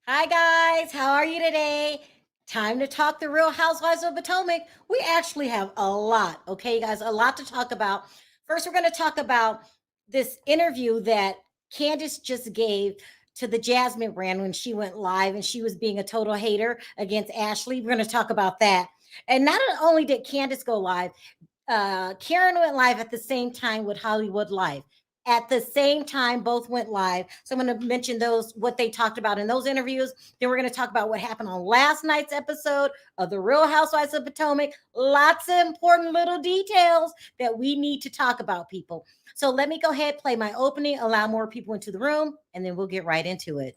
Hi, guys. How are you today? Time to talk the Real Housewives of Potomac. We actually have a lot, okay, guys, a lot to talk about. First, we're going to talk about this interview that Candace just gave to the Jasmine brand when she went live and she was being a total hater against Ashley. We're going to talk about that. And not only did Candace go live, Karen went live at the same time with Hollywood Live. At the same time, both went live. So I'm going to mention those, what they talked about in those interviews. Then we're going to talk about what happened on last night's episode of The Real Housewives of Potomac. Lots of important little details that we need to talk about, people. So let me go ahead, play my opening, allow more people into the room, and then we'll get right into it.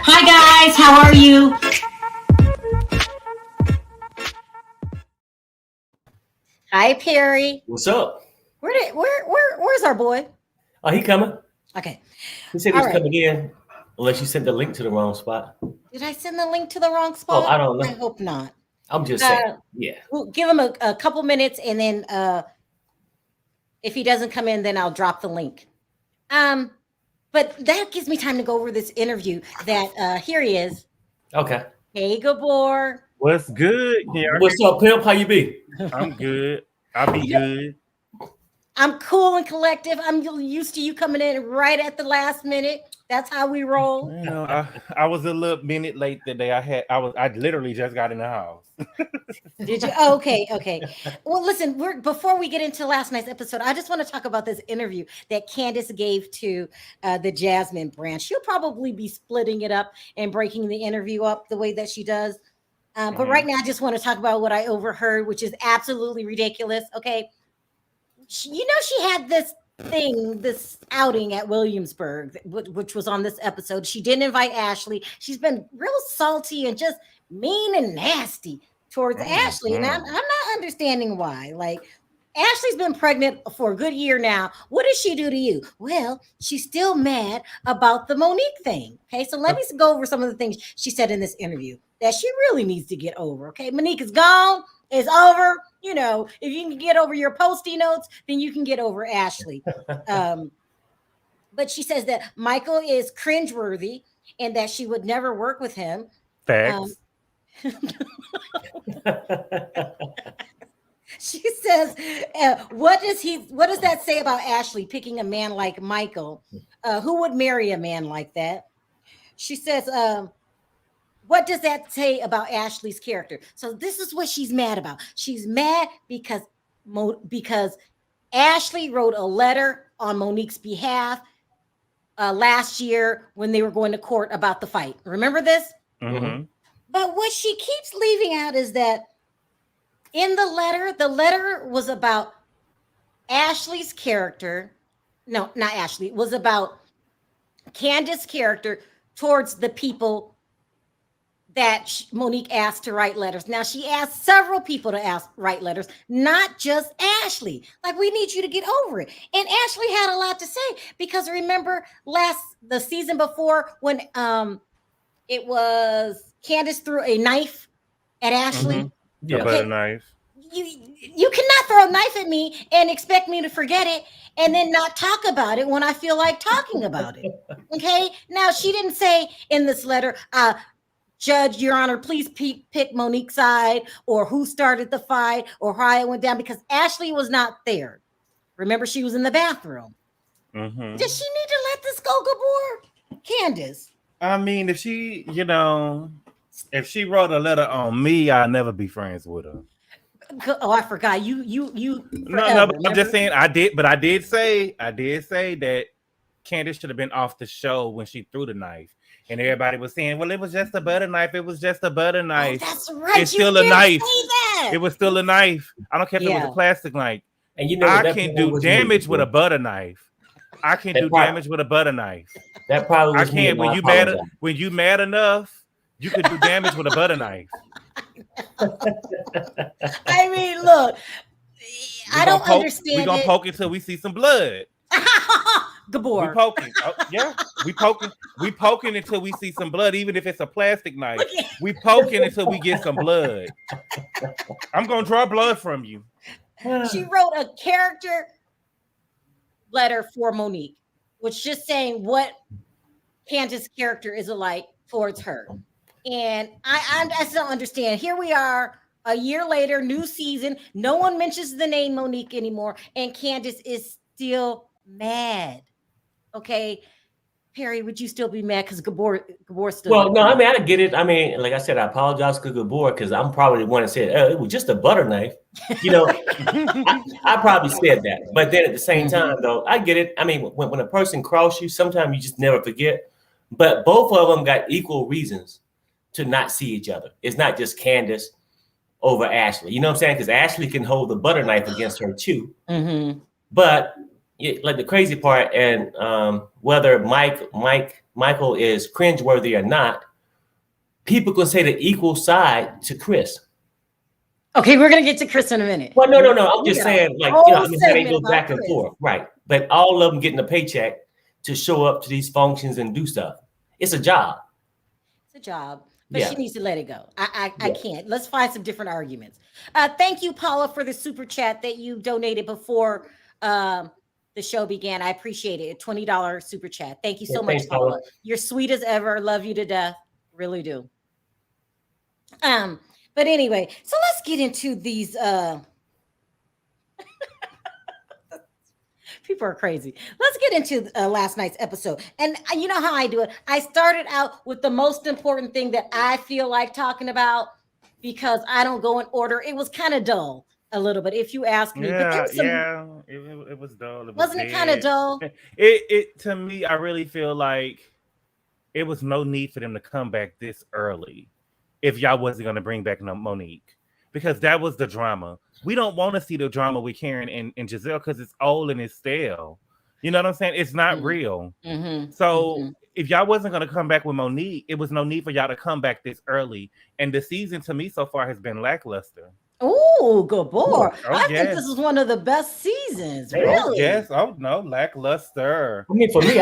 Hi guys, how are you? Hi Perry. What's up? Where's our boy? Oh, he coming. Okay. He said he's coming in, unless you sent the link to the wrong spot. Did I send the link to the wrong spot? Oh, I don't know. I hope not. I'm just saying. Yeah. We'll give him a couple minutes, and then if he doesn't come in, then I'll drop the link. But that gives me time to go over this interview that here he is. Okay. Hey, Gabor. What's good? What's up, Pimp? How you be? I'm good. I'll be good. I'm cool and collective. I'm used to you coming in right at the last minute. That's how we roll. You know, I was a little minute late today. I literally just got in the house. Did you? Oh, okay. Well, listen, before we get into last night's episode, I just want to talk about this interview that Candace gave to the Jasmine brand. She'll probably be splitting it up and breaking the interview up the way that she does. But right now, I just want to talk about what I overheard, which is absolutely ridiculous. Okay. She had this outing at Williamsburg, which was on this episode. She didn't invite Ashley. She's been real salty and just mean and nasty towards Ashley. And I'm not understanding why. Like, Ashley's been pregnant for a good year now. What does she do to you? Well, she's still mad about the Monique thing. Okay, so let me go over some of the things she said in this interview that she really needs to get over. Okay, Monique is gone. It's over. You know, if you can get over your Posty notes, then you can get over Ashley. But she says that Michael is cringeworthy and that she would never work with him. Facts. She says, what does that say about Ashley picking a man like Michael? Who would marry a man like that? She says, what does that say about Ashley's character? So this is what she's mad about. She's mad because Ashley wrote a letter on Monique's behalf last year when they were going to court about the fight. Remember this? Mm-hmm. But what she keeps leaving out is that in the letter was about Ashley's character. No, not Ashley. It was about Candace's character towards the people that Monique asked to write letters. Now, she asked several people to write letters, not just Ashley. Like, we need you to get over it. And Ashley had a lot to say because remember the season before when it was Candace threw a knife at Ashley. Mm-hmm. Yeah, butter knife. You cannot throw a knife at me and expect me to forget it and then not talk about it when I feel like talking about it. Okay? Now, she didn't say in this letter, Judge, Your Honor, please pick Monique's side or who started the fight or how it went down because Ashley was not there. Remember, she was in the bathroom. Mm-hmm. Does she need to let this go, Gabor? Candace. I mean, if she wrote a letter on me, I'd never be friends with her. Oh, I forgot. You. No, but I'm just saying I did say that Candace should have been off the show when she threw the knife. And everybody was saying, well, it was just a butter knife. It was just a butter knife. Oh, that's right. It's still a knife. It was still a knife. I don't care if it was a plastic knife. And you know, I can do damage with a butter knife. I can do damage with a butter knife. That probably was I can't. When you mad enough You could do damage with a butter knife. I mean, look, I don't understand. We're gonna poke until we see some blood. Gabor. We poking. Oh, yeah, we poking. We poking until we see some blood, even if it's a plastic knife. We poking until we get some blood. I'm gonna draw blood from you. She wrote a character letter for Monique, which just saying what Candace's character is alike towards her. And I just don't understand. Here we are, a year later, new season. No one mentions the name Monique anymore, and Candace is still mad. Okay, Perry, would you still be mad because Gabor still? Well, no, I mean, I get it. I mean, like I said, I apologize to Gabor because I'm probably the one that said, "Oh, it was just a butter knife." You know, I probably said that. But then at the same time, though, I get it. I mean, when a person crosses you, sometimes you just never forget. But both of them got equal reasons to not see each other. It's not just Candace over Ashley. You know what I'm saying? Because Ashley can hold the butter knife against her too. But like the crazy part, and whether Michael is cringeworthy or not, people can say the equal side to Chris. Okay, we're gonna get to Chris in a minute. Well, no. I'm just saying, like, you know, I mean, how they go back and forth, right? But all of them getting a paycheck to show up to these functions and do stuff. It's a job. It's a job. But she needs to let it go. I can't. Let's find some different arguments. Thank you, Paula, for the super chat that you donated before the show began. I appreciate it. $20 super chat. Thank you so much, Paula. You're sweet as ever. Love you to death. Really do. But anyway, so let's get into these. People are crazy. Let's get into last night's episode. And you know how I do it. I started out with the most important thing that I feel like talking about because I don't go in order. It was kind of dull a little bit, if you ask me. Yeah, it was dull. Wasn't it kind of dull? It to me, I really feel like it was no need for them to come back this early if y'all wasn't going to bring back Monique. Because that was the drama. We don't want to see the drama with Karen and Gizelle because it's old and it's stale. You know what I'm saying? It's not real. So if y'all wasn't going to come back with Monique, it was no need for y'all to come back this early. And the season to me so far has been lackluster. Oh, good boy. I think this is one of the best seasons. Really? Yes. Oh, no, lackluster. I mean, for me,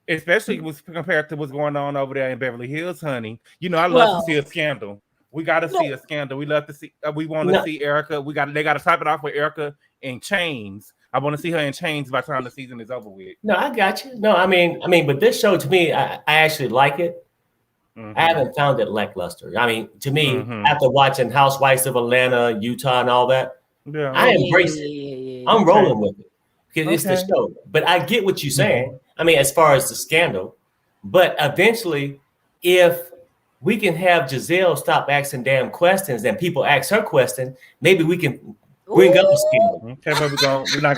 especially compared to what's going on over there in Beverly Hills, honey. You know, I love to see a scandal. We got to see a scandal. We love to see. We want to see Erica. They got to top it off with Erica in chains. I want to see her in chains by the time the season is over with. No, I got you. No, I mean, but this show to me, I actually like it. I haven't found it lackluster. I mean, to me, after watching Housewives of Atlanta, Utah, and all that, I embrace it. I'm rolling with it because it's the show. But I get what you're saying. I mean, as far as the scandal, but eventually, if we can have Gizelle stop asking damn questions and people ask her question, maybe we can bring up a scandal. Okay, but we're not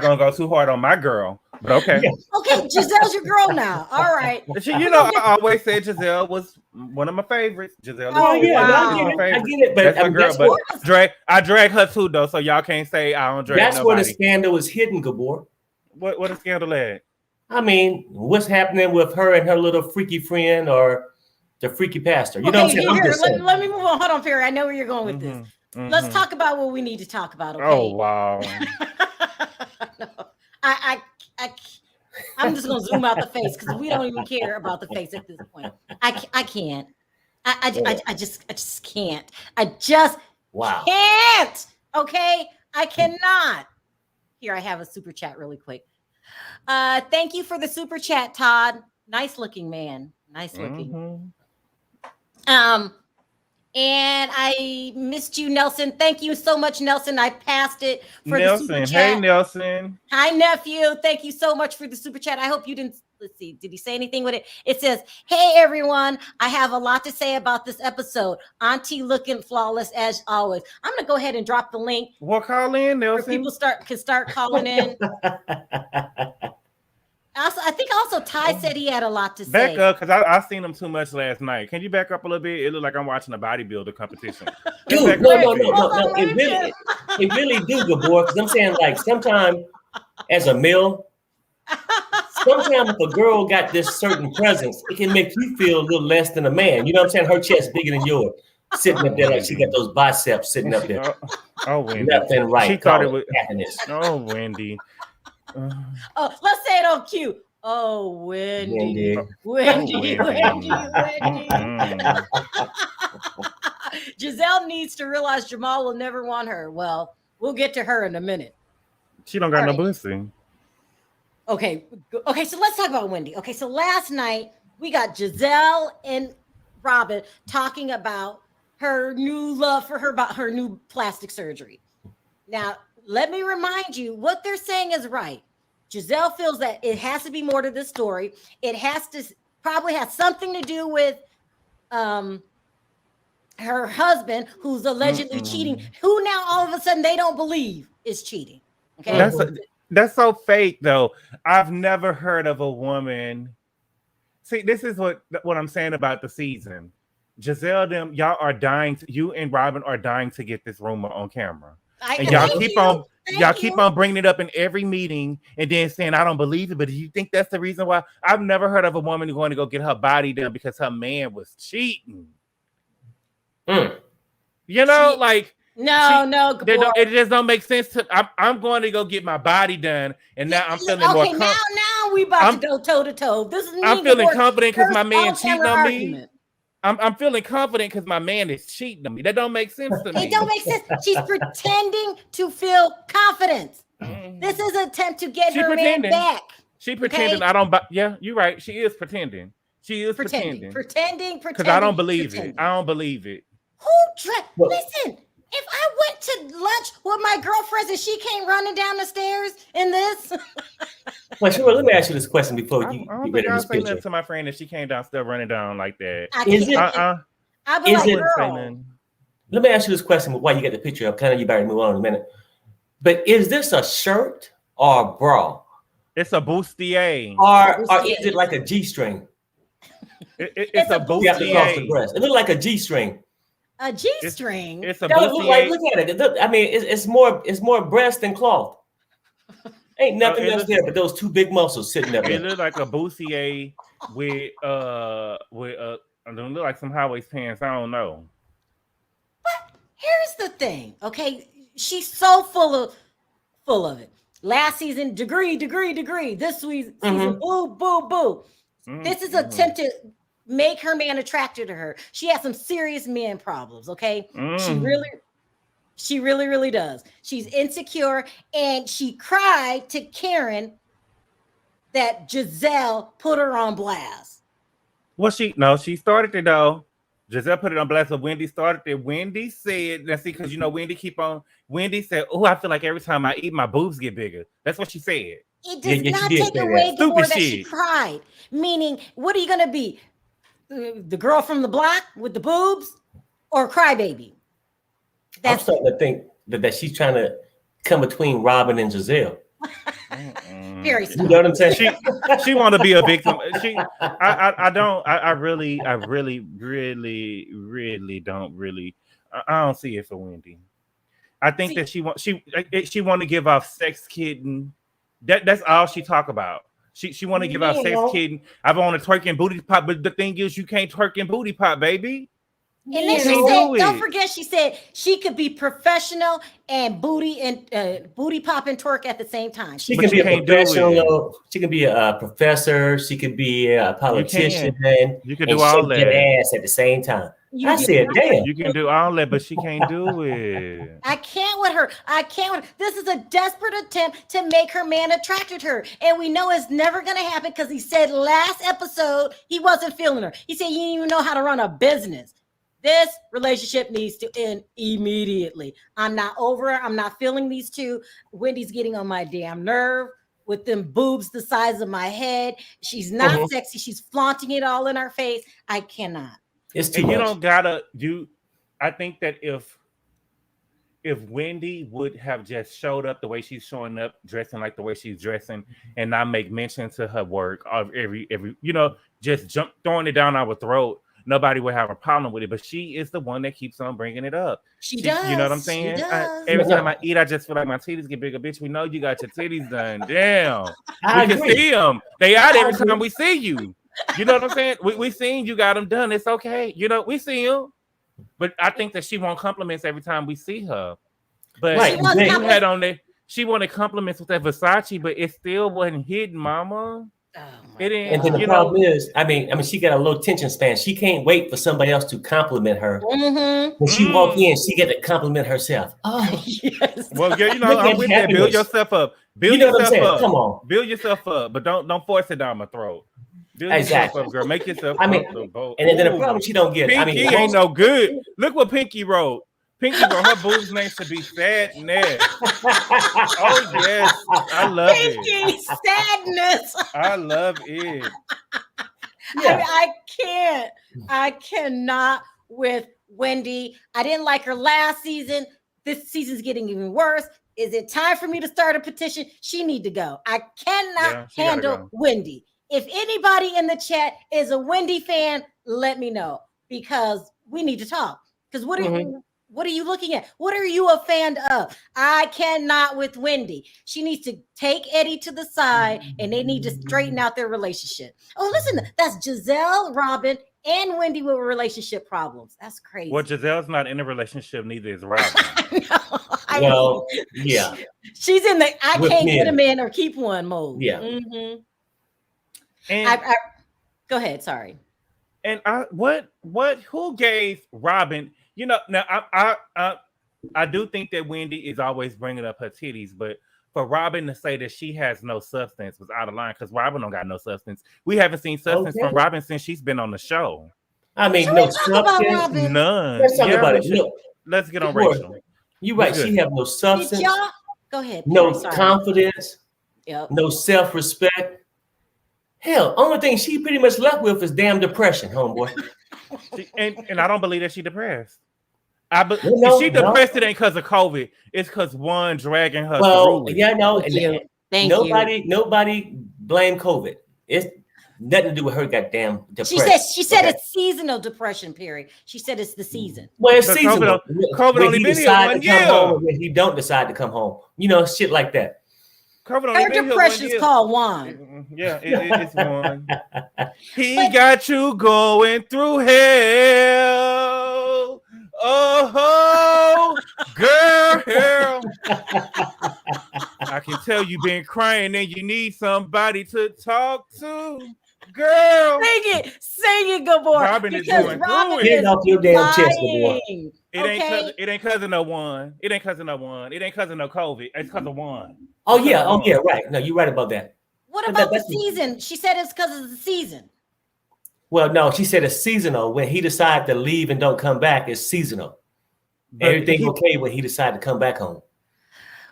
gonna go too hard on my girl. But okay. Okay, Giselle's your girl now. All right. You know, I always said Gizelle was one of my favorites. Gizelle I get it. But that's my girl. But I drag her too, though, so y'all can't say I don't drag That's nobody. where the scandal is hidden, Gabor. What a scandal at? I mean, what's happening with her and her little freaky friend or the freaky pastor? You know what I'm saying? Let me move on. Hold on, Perry. I know where you're going with this. Let's talk about what we need to talk about. Okay? Oh wow. No, I'm just gonna zoom out the face because we don't even care about the face at this point. I can't. I just can't. I just can't. Okay, I cannot. Here, I have a super chat really quick. Thank you for the super chat, Todd. Nice looking man. Nice looking. And I missed you, Nelson. Thank you so much, Nelson. I passed it for the super chat. Hey, Nelson. Hi, nephew. Thank you so much for the super chat. I hope you didn't. Let's see. Did he say anything with it? It says, "Hey, everyone. I have a lot to say about this episode. Auntie looking flawless as always." I'm going to go ahead and drop the link. Well, call in, Nelson. People can start calling in. Also, I think Ty said he had a lot to say. Back up, because I seen him too much last night. Can you back up a little bit? It looked like I'm watching a bodybuilder competition. Dude, no. It really do, Gabor. Because I'm saying, like, sometimes as a male, sometimes if a girl got this certain presence, it can make you feel a little less than a man. You know what I'm saying? Her chest bigger than yours, sitting up there like she got those biceps sitting up there. Oh, Wendy. Left and right. She thought it was happiness. Oh, Wendy. Oh, let's say it on cue. Oh, Wendy. Wendy. Gizelle needs to realize Jamal will never want her. Well, we'll get to her in a minute. She don't got no pussy. Okay, so let's talk about Wendy. Okay, so last night we got Gizelle and Robyn talking about her new love for her, about her new plastic surgery. Now, let me remind you, what they're saying is right. Gizelle feels that it has to be more to this story. It has to probably has something to do with her husband, who's allegedly cheating, who now all of a sudden they don't believe is cheating. Okay, that's so fake, though. I've never heard of a woman. See, this is what I'm saying about the season. Gizelle, y'all are dying. You and Robyn are dying to get this rumor on camera, and y'all keep on bringing it up in every meeting, and then saying I don't believe it. But do you think that's the reason why? I've never heard of a woman going to go get her body done because her man was cheating. You know, no, it just don't make sense to. I'm going to go get my body done, and now I'm feeling more. Now we about to go toe to toe. This is. I'm feeling confident because my man cheating on me. I'm feeling confident because my man is cheating on me. That don't make sense to me. It don't make sense. She's pretending to feel confidence. This is an attempt to get her man back. She pretending. I don't. Yeah, you're right. She is pretending. She is pretending. Because I don't believe it. I don't believe it. Listen, if I went to lunch with my girlfriends and she came running down the stairs in this. Well, sure, let me ask you this question before you I don't get think rid I'll of say this nothing to my friend if she came downstairs running down like that. Let me ask you this question while you get the picture up. Kind of, you better move on in a minute. But is this a shirt or a bra? It's a bustier. Or is it like a G-string? It's a bustier. You have to cross the breast. It looks like a G-string. A G-string. It's a bustier. Look at it. I mean, it's more breast than cloth. Ain't nothing else there but those two big muscles sitting there. It looks like a bustier with I don't look like some high waist pants. I don't know. But here's the thing, okay? She's so full of it. Last season, degree. This season, boo. This is an attempt to make her man attracted to her. She has some serious man problems, okay? She really does. She's insecure, and she cried to Karen that Gizelle put her on blast. Well, she started it though. Gizelle put it on blast, so Wendy started it. Wendy said, let's see, because Wendy said, oh, I feel like every time I eat, my boobs get bigger. That's what she said. It does not take away the more that she cried. Meaning, what are you going to be? The girl from the block with the boobs or crybaby? I'm starting to think that she's trying to come between Robyn and Gizelle. Very you know what I'm saying? She want to be a victim. I really don't. I don't see it for Wendy. I think that she want to give off sex kitten. That's all she talk about. She want to give out sex kitten. I want to twerk and booty pop, but the thing is, you can't twerk and booty pop, baby. And then she said, don't forget, she said she could be professional and booty pop and twerk at the same time. She can be a professional. She can be a professor. She can be a politician. You can do all that. Ass at the same time. I said, damn. You can do all that, but she can't do it. I can't with her. This is a desperate attempt to make her man attracted to her. And we know it's never going to happen because he said last episode he wasn't feeling her. He said he didn't even know how to run a business. This relationship needs to end immediately. I'm not over it. I'm not feeling these two. Wendy's getting on my damn nerve with them boobs the size of my head. She's not sexy. She's flaunting it all in our face. I cannot. It's too much. You don't gotta do. I think that if Wendy would have just showed up the way she's showing up, dressing like the way she's dressing, and not make mention to her work of every just throwing it down our throat, nobody would have a problem with it. But she is the one that keeps on bringing it up. She does. You know what I'm saying? She does. Every time I eat, I just feel like my titties get bigger. Bitch, we know you got your titties done. Damn. I We agree. can see them. They out every time we see you. You know what I'm saying? We seen you got them done. It's okay. You know, we see them. But I think that she want compliments every time we see her. But Right. you had on there, she wanted compliments with that Versace, but it still wasn't hidden, mama. Oh It ain't. And then the problem is, I mean, she got a low attention span. She can't wait for somebody else to compliment her. When she walk in, she get to compliment herself. Oh, yes. Well, yeah, you know, I'm with that. Build yourself up. Build You know what I'm yourself saying? up. Come on. Build yourself up, but don't force it down my throat. Build Exactly. yourself up, girl. Make yourself I mean, comfortable. and then the problem she don't get. Pinky ain't no good. Look what Pinky wrote. Pinky wrote her boobs name should be Sadness. Oh yes, I love Pinky Sadness. I love it. Yeah. I cannot with Wendy. I didn't like her last season. This season's getting even worse. Is it time for me to start a petition? She need to go. I cannot handle Wendy. If anybody in the chat is a Wendy fan, let me know, because we need to talk. Because what are you looking at? What are you a fan of? I cannot with Wendy. She needs to take Eddie to the side and they need to straighten out their relationship. Oh, listen, that's Gizelle, Robyn, and Wendy with relationship problems. That's crazy. Well, Giselle's not in a relationship, neither is Robyn. Well, yeah. She's in the I With can't men. get a man or keep one mode. Yeah. Mm-hmm. And Go ahead. Sorry. And who gave Robyn? You know, now I do think that Wendy is always bringing up her titties, but for Robyn to say that she has no substance was out of line, because Robyn don't got no substance. We haven't seen substance from Robyn since she's been on the show. I mean, Should no we talk about substance. Robyn? None. Let's talk about it. Look, let's get on Boy, Rachel. you're right. Good. She have no Did substance, y'all go ahead? no Sorry. confidence, Yep. no self-respect. Hell, only thing she pretty much left with is damn depression, homeboy. And I don't believe that she depressed. If she depressed, it ain't because of COVID. It's because Juan dragging her through it. Yeah, no. Thank nobody, you. Nobody blame COVID. It's nothing to do with her goddamn depression. She said it's seasonal depression period. She said it's the season. Well, it's But seasonal. COVID When only he been here decide 1 to come year. home, when he don't decide to come home. You know, shit like that. COVID only Her been here 1 depression's year. called Juan. Yeah, it's Juan. He got you going through hell. Oh, girl. I can tell you been crying and you need somebody to talk to. Girl. Sing it, good boy. Robyn is Because going Robyn through it. is Get off your damn chest, good boy. lying. It ain't cousin no one. It ain't cousin no one. It ain't cousin no COVID. It's cousin one. Oh yeah, right. No, you're right about that. What about the season? She said it's because of the season. Well, no, she said it's seasonal. When he decided to leave and don't come back, it's seasonal. But everything okay when he decided to come back home.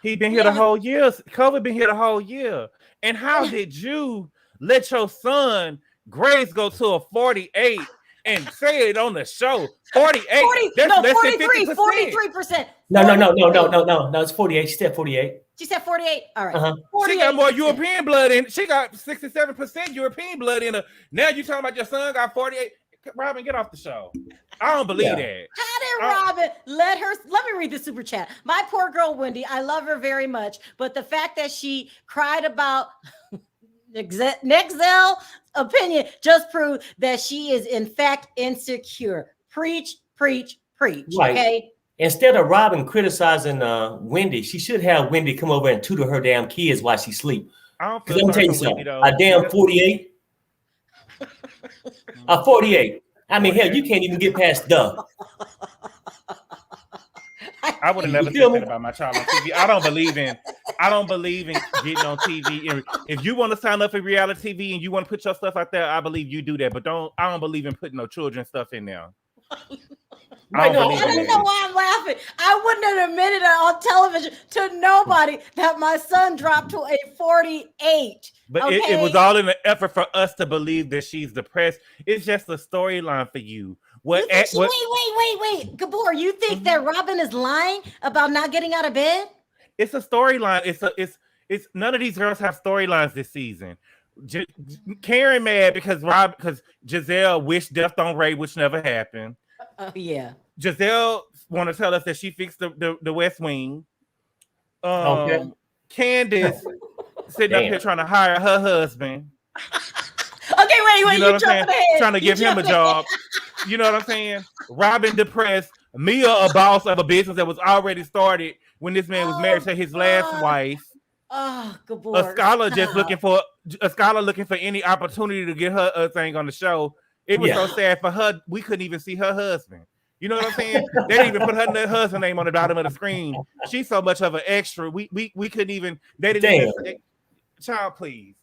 He been here the whole year. COVID been here the whole year. And how did you let your son grades go to a 48 and say it on the show? 48. That's less than 50%. 43%. No. It's 48. She said 48. She said 48. All right. She got more European blood in. She got 67% European blood in her. Now you talking about your son got 48. Robyn, get off the show. I don't believe that. How did Robyn let me read the super chat. My poor girl, Wendy, I love her very much. But the fact that she cried about Gizelle's opinion just proved that she is in fact insecure. Preach. Right. Okay. Instead of Robyn criticizing Wendy, she should have Wendy come over and tutor her damn kids while she sleep. Because let me tell you something. A damn 48. A 48. I mean, hell, you can't even get past the. I would have never said that about my child on TV. I don't believe in getting on TV. If you want to sign up for reality TV and you want to put your stuff out there, I believe you do that. But I don't believe in putting no children stuff in there. I don't know why I'm laughing. I wouldn't have admitted it on television to nobody that my son dropped to a 48. But it was all in an effort for us to believe that she's depressed. It's just a storyline for you. Wait. Gabor, you think that Robyn is lying about not getting out of bed? It's a storyline. It's none of these girls have storylines this season. Karen mad because Gizelle wished death on Ray, which never happened. Yeah. Gizelle want to tell us that she fixed the West Wing. Okay. Candace sitting up here trying to hire her husband. Okay, wait, You know you what I'm saying? ahead. Trying to give him a job. You know what I'm saying? Robyn depressed. Mia a boss of a business that was already started when this man was married to his last wife. Oh, good boy. A scholar looking for any opportunity to get her thing on the show. It was so sad for her. We couldn't even see her husband. You know what I'm saying? They didn't even put her husband name on the bottom of the screen. She's so much of an extra. We couldn't even. They didn't even. Child, please.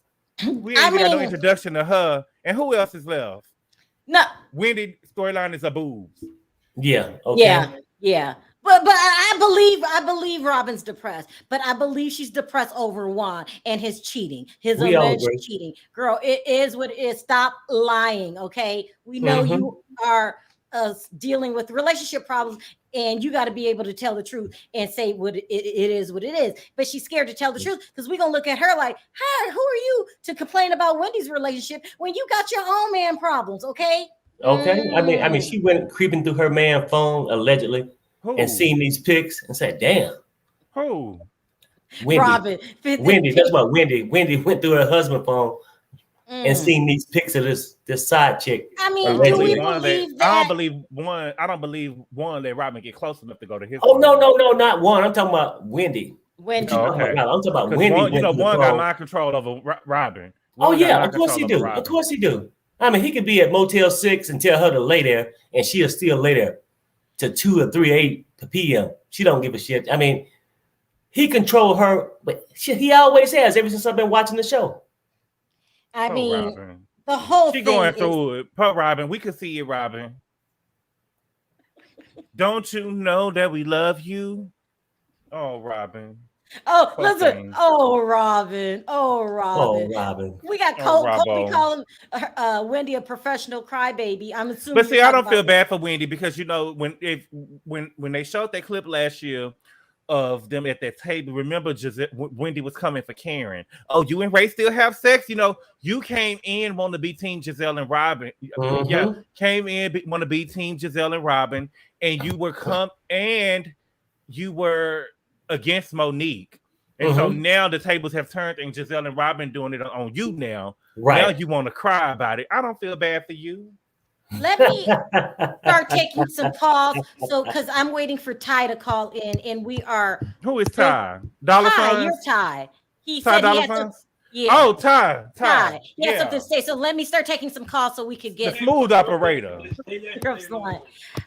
We ain't even got no introduction to her. And who else is left? No. Wendy storyline is a boobs. Yeah. Okay. Yeah. But I believe Robyn's depressed, but I believe she's depressed over Juan and his cheating, his alleged cheating. Girl, it is what it is. Stop lying, okay? We know you are dealing with relationship problems, and you got to be able to tell the truth and say what it is, what it is. But she's scared to tell the truth because we're gonna look at her like, "Hey, who are you to complain about Wendy's relationship when you got your own man problems?" Okay. Okay. I mean, she went creeping through her man's phone allegedly. And seen these pics and said, "Damn, who? Wendy, that's what Wendy went through her husband's phone and seen these pics of this side chick." I mean, do we believe that? I don't believe one let Robyn get close enough to go to his. Oh no, not one. I'm talking about Wendy. Wendy. Oh, okay. I'm talking about Wendy. One got mind control over Robyn. Oh yeah, of course he do. Of course he do. I mean, he could be at Motel 6 and tell her to lay there, and she'll still lay there to 2 or 3 p.m. She don't give a shit. I mean, he control her, but he always has ever since I've been watching the show. I mean, Robyn. The whole thing going through it. Poor Robyn, we can see it, Robyn. Don't you know that we love you? Oh, Robyn. Oh, listen. Oh, Robyn. We got Kobe calling Wendy a professional crybaby. I'm assuming. But see, I don't feel bad for Wendy because you know when they showed that clip last year of them at that table, remember Wendy was coming for Karen. Oh, you and Ray still have sex? You know, you came in want to be team Gizelle and Robyn. Yeah, came in want to be team Gizelle and Robyn, and you were against Monique. And so now the tables have turned and Gizelle and Robyn doing it on you now. Right. Now you want to cry about it. I don't feel bad for you. Let me start taking some calls. So, because I'm waiting for Ty to call in, and we are. Who is Ty? Dollar Signs? You're Ty. He Ty said he had some. Yeah. Oh, Ty. He had something to say. So let me start taking some calls so we could get the smooth operator.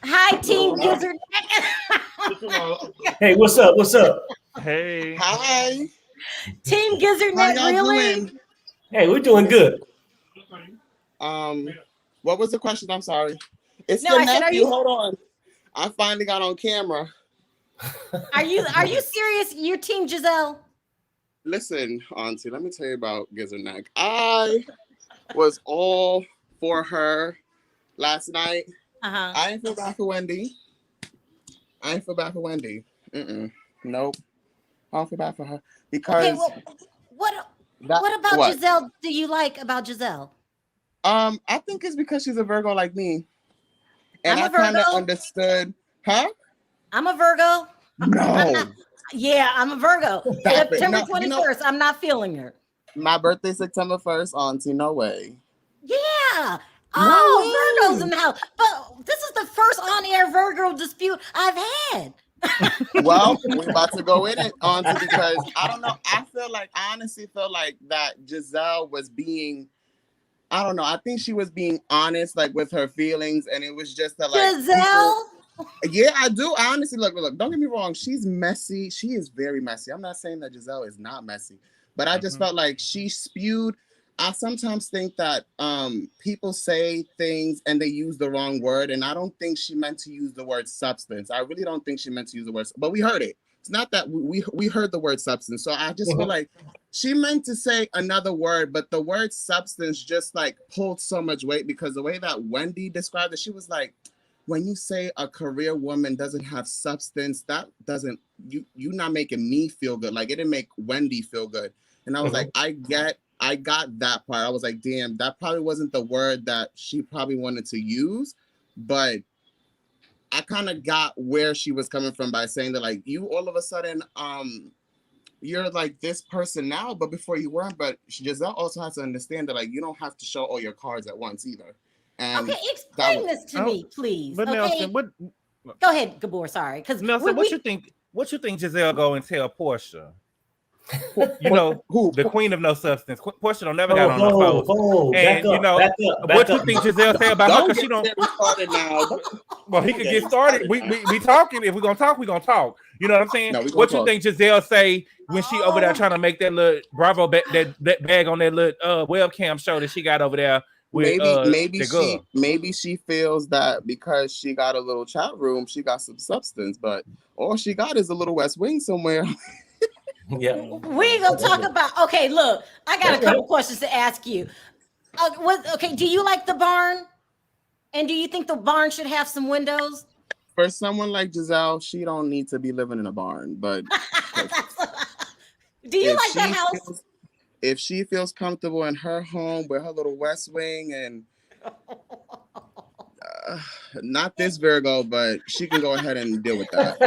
Hi, Team Gizzard. Hey, what's up? Hey. Hi. Team Gizzard Net, really? Doing? Hey, we're doing good. What was the question? I'm sorry. It's your nephew. Hold on. I finally got on camera. Are you serious? You Team Gizelle? Listen, Auntie, let me tell you about Gizzard Neck. I was all for her last night. I didn't feel bad for Wendy. Nope. I don't feel bad for her because. Okay, well, what about Gizelle? Do you like about Gizelle? I think it's because she's a Virgo like me, and I kind of understood. Huh? I'm a Virgo. No. I'm a Virgo. September 21st. I'm not feeling her. My birthday's September 1st, Auntie. No way. Yeah. Virgos in the house. But this is the first on-air Virgo dispute I've had. Well, we're about to go in it, Auntie, because I don't know. I honestly feel like that Gizelle was being, I don't know. I think she was being honest, like with her feelings, and it was just that, like, Gizelle. Yeah, I do. I honestly look. Don't get me wrong. She's messy. She is very messy. I'm not saying that Gizelle is not messy, but I just felt like she spewed. I sometimes think that people say things and they use the wrong word, and I don't think she meant to use the word substance. I really don't think she meant to use the word, but we heard it. It's not that we heard the word substance. So I just feel like she meant to say another word, but the word substance just like pulled so much weight because the way that Wendy described it, she was like, when you say a career woman doesn't have substance, that doesn't, you're not making me feel good. Like it didn't make Wendy feel good. And I was like, I get I got that part. I was like, damn, that probably wasn't the word that she probably wanted to use, but I kind of got where she was coming from by saying that, like, you all of a sudden, you're like this person now, but before you weren't. But Gizelle also has to understand that, like, you don't have to show all your cards at once either. And okay, explain this to me, please. But okay? Nelson, what? Go ahead, Gabor. Sorry, because Nelson, what you think? What you think Gizelle go and tell Portia? You know, who? The queen of no substance. Portia don't never got on the phone. And you know, what you think Gizelle say about her? Because she don't. Started now. Well, he could get started. We talking. If we're gonna talk, we're gonna talk. You know what I'm saying? No, what you think Gizelle say when she over there trying to make that little Bravo that bag on that little webcam show that she got over there? With, maybe she feels that because she got a little chat room, she got some substance, but all she got is a little West Wing somewhere. Yeah, we ain't gonna talk about. Okay, look, I got a couple questions to ask you. Okay, do you like the barn? And do you think the barn should have some windows? For someone like Gizelle, she don't need to be living in a barn. But do you like the house? If she feels comfortable in her home with her little West Wing and not this Virgo, but she can go ahead and deal with that.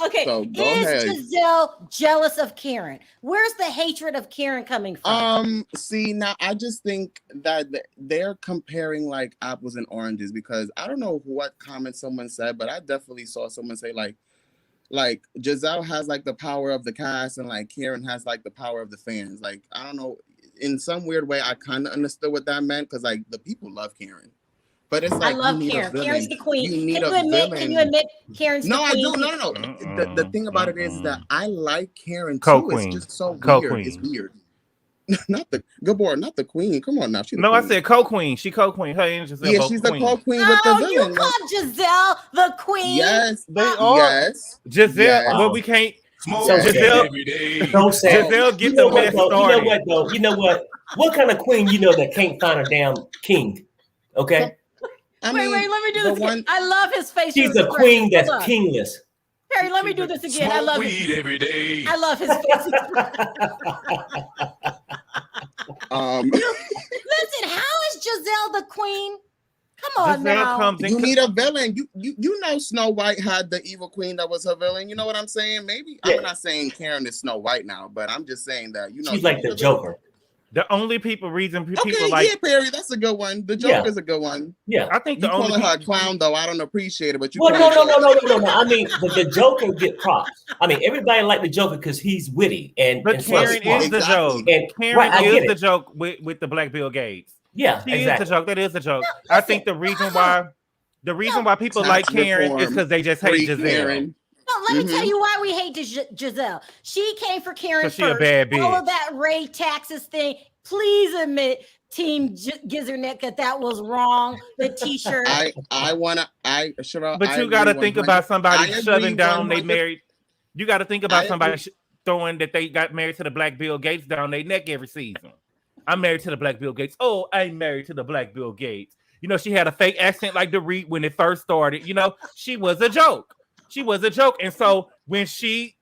Okay, so Gizelle jealous of Karen? Where's the hatred of Karen coming from? See, now I just think that they're comparing like apples and oranges, because I don't know what comment someone said, but I definitely saw someone say like Gizelle has like the power of the cast and like Karen has like the power of the fans. Like, I don't know, in some weird way I kind of understood what that meant, because like the people love Karen. But it's like, I love Karen. Karen's the queen. Can you admit Karen's the queen? No. The thing about it is that I like Karen too. It's just so weird. It's weird. Not the Gabor, not the queen. Come on now. I said co-queen. She co-queen. Her and Gizelle. Yeah, she's the co-queen with the villain. You call Gizelle the queen? Yes, they are. Yes, Gizelle. Yes. But we can't. Gizelle get the best started. You know what though? You know what? What kind of queen you know that can't find a damn king? Okay. Wait, let me do this again. I love his face. She's a queen that's kingless. Harry, let me do this again. I love weed every day. I love his face. Listen, how is Gizelle the queen? Come on now. You need a villain. You know Snow White had the evil queen that was her villain. You know what I'm saying? Maybe I'm not saying Karen is Snow White now, but I'm just saying that she's like the Joker. The only people like Perry, that's a good one. The joke is a good one. Yeah, I think you calling her a clown though. I don't appreciate it, but you. No. I mean, the Joker get props. I mean, everybody like the Joker because he's witty and. But Karen is the joke. And Karen is the joke with the Black Bill Gates. Yeah, she is the joke. That is the joke. No, I think the reason why people like Karen is because they just hate Gizelle. No, let me tell you why we hate Gizelle. She came for Karen first. She a bad bitch. All of that Ray taxes thing. Please admit, Team Gizzerneck, that was wrong. The T-shirt. Sharrell. But you got to think about somebody shoving down they married. You got to think about somebody throwing that they got married to the Black Bill Gates down their neck every season. I'm married to the Black Bill Gates. Oh, I'm married to the Black Bill Gates. You know, she had a fake accent like the Reed when it first started. You know, she was a joke. And so when she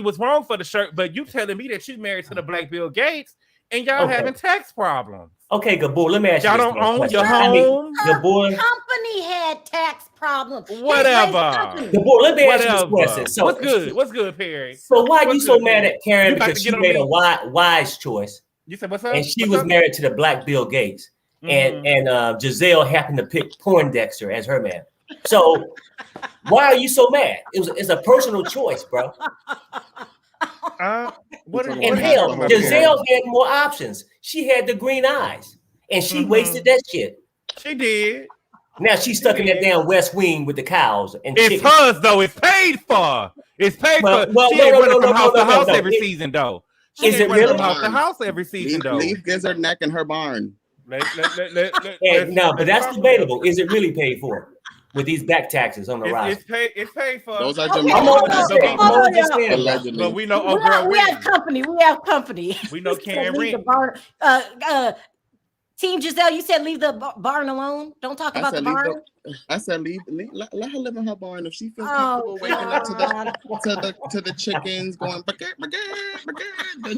was wrong for the shirt, but you telling me that she's married to the Black Bill Gates and y'all having tax problems. Okay, Gabor, let me ask you. Y'all don't own your home. Gabor, company had tax problems. Whatever. Gabor, let me ask you this question. So What's good, Perry? So why are you so mad at Karen because she made a wise choice? You said what's up? And she was married to the Black Bill Gates, and Gizelle happened to pick Poindexter as her man. So why are you so mad? It's a personal choice, bro. Gizelle had more options. She had the green eyes, and she wasted that shit. She did. Now she's stuck in that damn West Wing with the cows and it's chickens. Hers though. It's paid for. It's paid for. She ain't running from house to house every season though. Is it really house to house every season though? Leave Gizzerneck in her barn. No, but that's debatable. Is it really paid for? With these back taxes on the rise. It's paid for. Those are allegedly. But we know we have company. We know Karen Reed. Team Gizelle, you said leave the barn alone. Don't talk about the barn. I said let her live in her barn. If she feels comfortable waking up to the chickens going baguette, then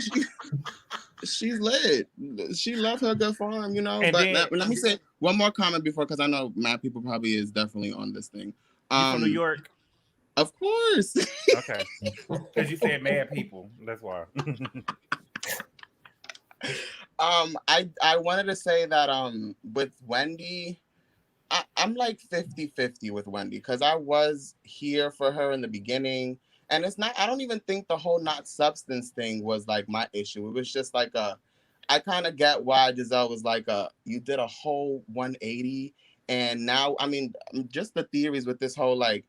she's lit. She loves her good farm, you know. And but then, let me say one more comment before, because I know mad people probably is definitely on this thing. You from New York? Of course. Okay. Because you said mad people. That's why. I wanted to say that with Wendy, I'm like 50-50 with Wendy, because I was here for her in the beginning, and it's not, I don't even think the whole not substance thing was like my issue. It was just like I kind of get why Gizelle was like you did a whole 180, and now, I mean, just the theories with this whole like,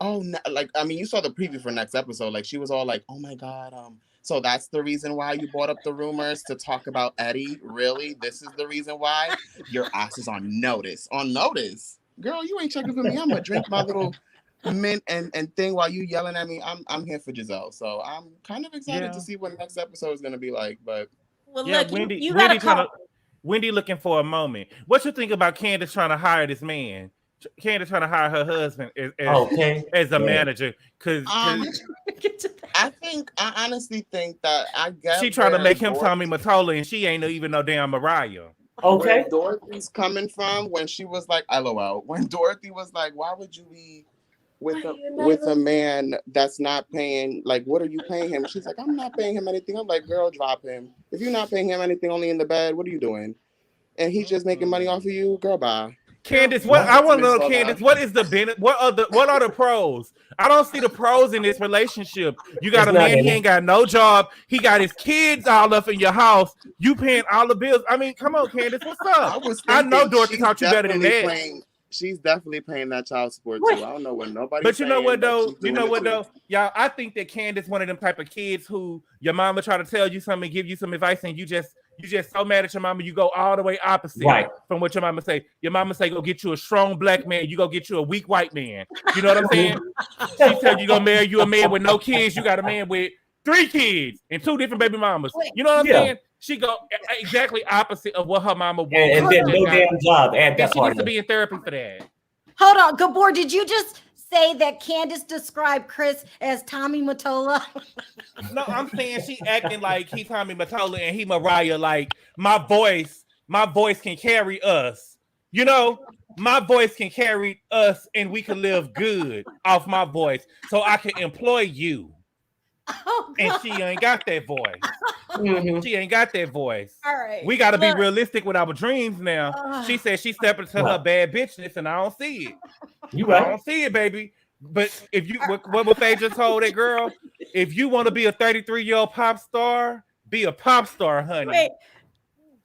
oh, like, I mean, you saw the preview for next episode, like she was all like, oh my God, so that's the reason why you brought up the rumors to talk about Eddie? Really? This is the reason why? Your ass is on notice. On notice? Girl, you ain't checking for me. I'm gonna drink my little mint and thing while you yelling at me. I'm here for Gizelle. So I'm kind of excited to see what next episode is gonna be like. But look, you gotta call. Wendy looking for a moment. What you think about Candace trying to hire this man? Candace trying to hire her husband as a manager, because I honestly think that I guess she trying to make him Tommy Mottola, and she ain't even no damn Mariah. Okay, where Dorothy's coming from when she was like, LOL. When Dorothy was like, why would you be with a man that's not paying? Like, what are you paying him? She's like, I'm not paying him anything. I'm like, girl, drop him. If you're not paying him anything, only in the bed, what are you doing? And he's just making money off of you, girl. Bye. Candace, I want to know, Candace, what is the benefit? What are the pros? I don't see the pros in this relationship. You got a man, he ain't got no job. He got his kids all up in your house. You paying all the bills. I mean, come on, Candace, what's up? I know Dorothy taught you better than that. She's definitely paying that child support too. I don't know what nobody. But you know what though? Y'all, I think that Candace one of them type of kids who your mama try to tell you something, give you some advice, and you just so mad at your mama, you go all the way opposite from what your mama say. Your mama say, go get you a strong black man, you go get you a weak white man. You know what I'm saying? She tell you go marry you a man with no kids, you got a man with 3 kids and 2 different baby mamas. You know what I'm saying? She go exactly opposite of what her mama wants. And then no damn job. And she needs to be in therapy for that. Hold on, Gabor, did you just say that Candace described Chris as Tommy Mottola? No, I'm saying she acting like he Tommy Mottola and he Mariah. Like my voice can carry us. You know, my voice can carry us, and we can live good off my voice. So I can employ you. Oh, and she ain't got that voice. Mm-hmm. She ain't got that voice. All right, we got to be realistic with our dreams now. She said she stepped into her bad bitchness, and I don't see it. I don't see it, baby. But if you, what Faye just told that girl, if you want to be a 33-year-old pop star, be a pop star, honey. Wait.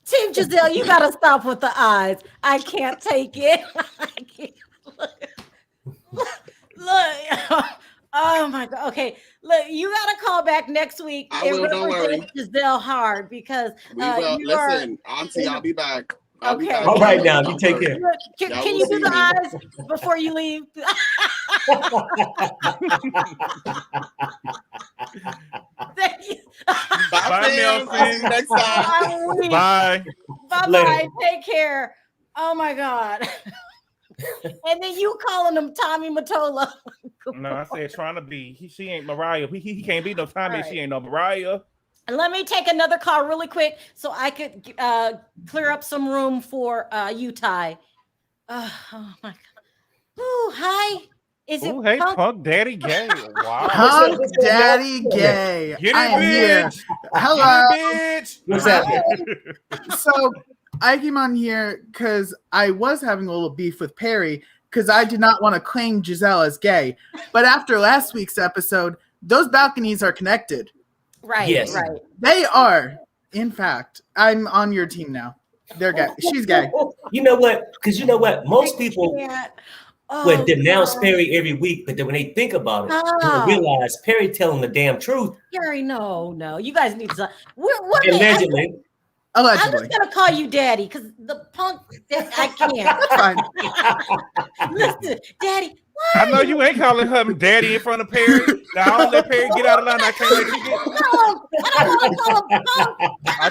Team Gizelle, you gotta stop with the eyes. I can't take it. I can't. Look. Oh my God. Okay. Look, you gotta call back next week. I will, don't worry. Gizelle hard because we will. Listen, Auntie, I'll be back. Okay. All right now, you take care. Can you do the eyes before you leave? Thank you. Bye, Nelson. Next time. Bye. Bye. Take care. Oh my God. And then you calling him Tommy Mottola. No, I said trying to be. She ain't Mariah. He can't be no Tommy. Right. She ain't no Mariah. And let me take another call really quick so I could clear up some room for you, Ty. Oh my God. Ooh, hi. Is it hey, Punk Daddy Gay? Wow. Punk Daddy Gay. Get it, bitch. Here. Hello. Bitch. What's happening? So I came on here because I was having a little beef with Perry because I did not want to claim Gizelle as gay. But after last week's episode, those balconies are connected. Right. Yes. Right. They are. In fact, I'm on your team now. They're gay. She's gay. You know what? Because you know what? Most people would denounce Perry every week, but then when they think about it, they realize Perry telling the damn truth. Perry, no. You guys need to. Allegedly. I'm just gonna call you Daddy because the punk. I can't. That's fine. Listen, Daddy, I know you ain't calling her daddy in front of Perry. Now I don't let Perry get out of line. I can't let you get. I don't want to call him punk. I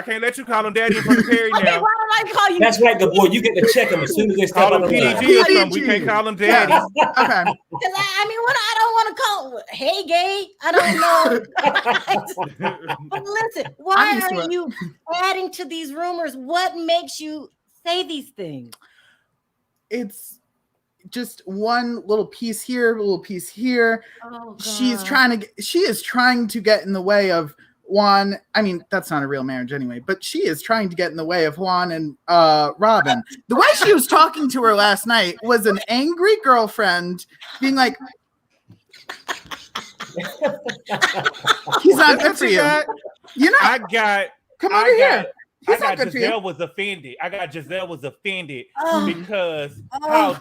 can't let you call him daddy in front of Perry Okay, now. why don't I call you? That's right, good boy. You get to check him as soon as they step Call out him of the line. PDG or something. We can't call him daddy. Okay. Because I mean, what I don't want to call. Hey, gay. I don't know. But listen, why used to are it. you adding to these rumors? What makes you say these things? It's just one little piece here, a little piece here. Oh, God. She is trying to get in the way of Juan. I mean, that's not a real marriage anyway, but she is trying to get in the way of Juan and Robyn. The way she was talking to her last night was an angry girlfriend being like, he's not good for you. You know, come over here. He's not good for you. Gizelle was offended. Gizelle was offended Oh. because Oh.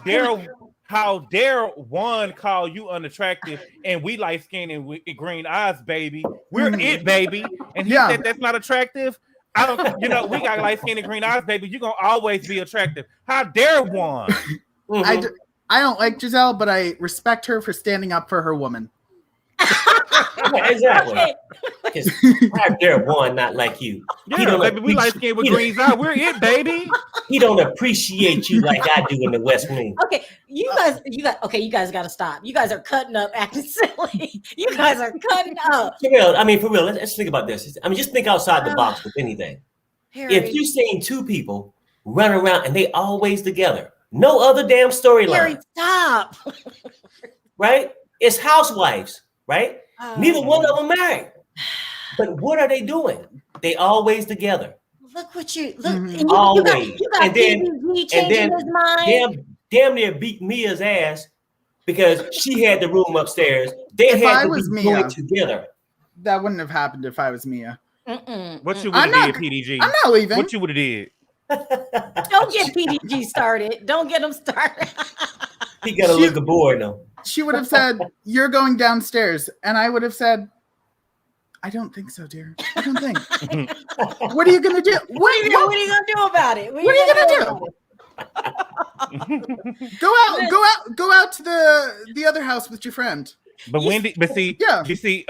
how dare Juan call you unattractive and we light skin and with green eyes, baby. We're it, baby. And he said that's not attractive. I don't, we got light skin and green eyes, baby. You're gonna always be attractive. How dare Juan? I don't like Gizelle, but I respect her for standing up for her woman. Yeah, exactly. How dare Juan not like you? Yeah, baby, we light skin with green eyes. We're it, baby. He don't appreciate you like I do in the West Wing. Okay, you guys got to stop. You guys are cutting up, acting silly. You guys are cutting up. For real, let's think about this. I mean, just think outside the box with anything. Harry. If you're seeing two people run around and they always together, no other damn storyline. Harry, stop. Right? It's housewives, right? Neither one of them married. But what are they doing? They always together. Look what you look. Mm-hmm. Always. You got And then- PDG changing his mind. Damn near beat Mia's ass because she had the room upstairs. They If had I to was be Mia, doing together. That wouldn't have happened if I was Mia. What you would have did, PDG? I'm not leaving. What you would have did? Don't get PDG started. Don't get him started. He got to look a boy though. She would have said, "You're going downstairs," and I would have said, "I don't think so, dear. I don't think." What are you gonna do? What are you gonna do about it? What are you gonna do? Go out to the other house with your friend. But Wendy, Yeah. you see,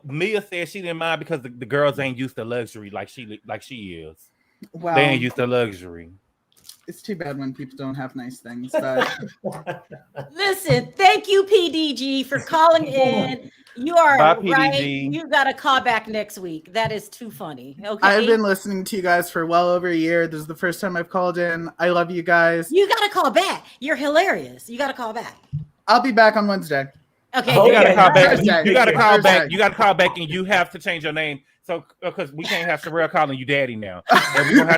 Mia said she didn't mind because the girls ain't used to luxury like she is. Wow, They ain't used to luxury. it's too bad when people don't have nice things. But Listen, thank you, PDG, for calling in. You are Bye, right. PDG. You got to call back next week. That is too funny. Okay, I've been listening to you guys for well over a year. This is the first time I've called in. I love you guys. You got to call back. You're hilarious. You got to call back. I'll be back on Wednesday. Okay, Oh, You gotta call back. Thursday. You gotta call back. Thursday. You gotta call back, and you have to change your name. So, because we can't have Sharrell calling you daddy now, and we're gonna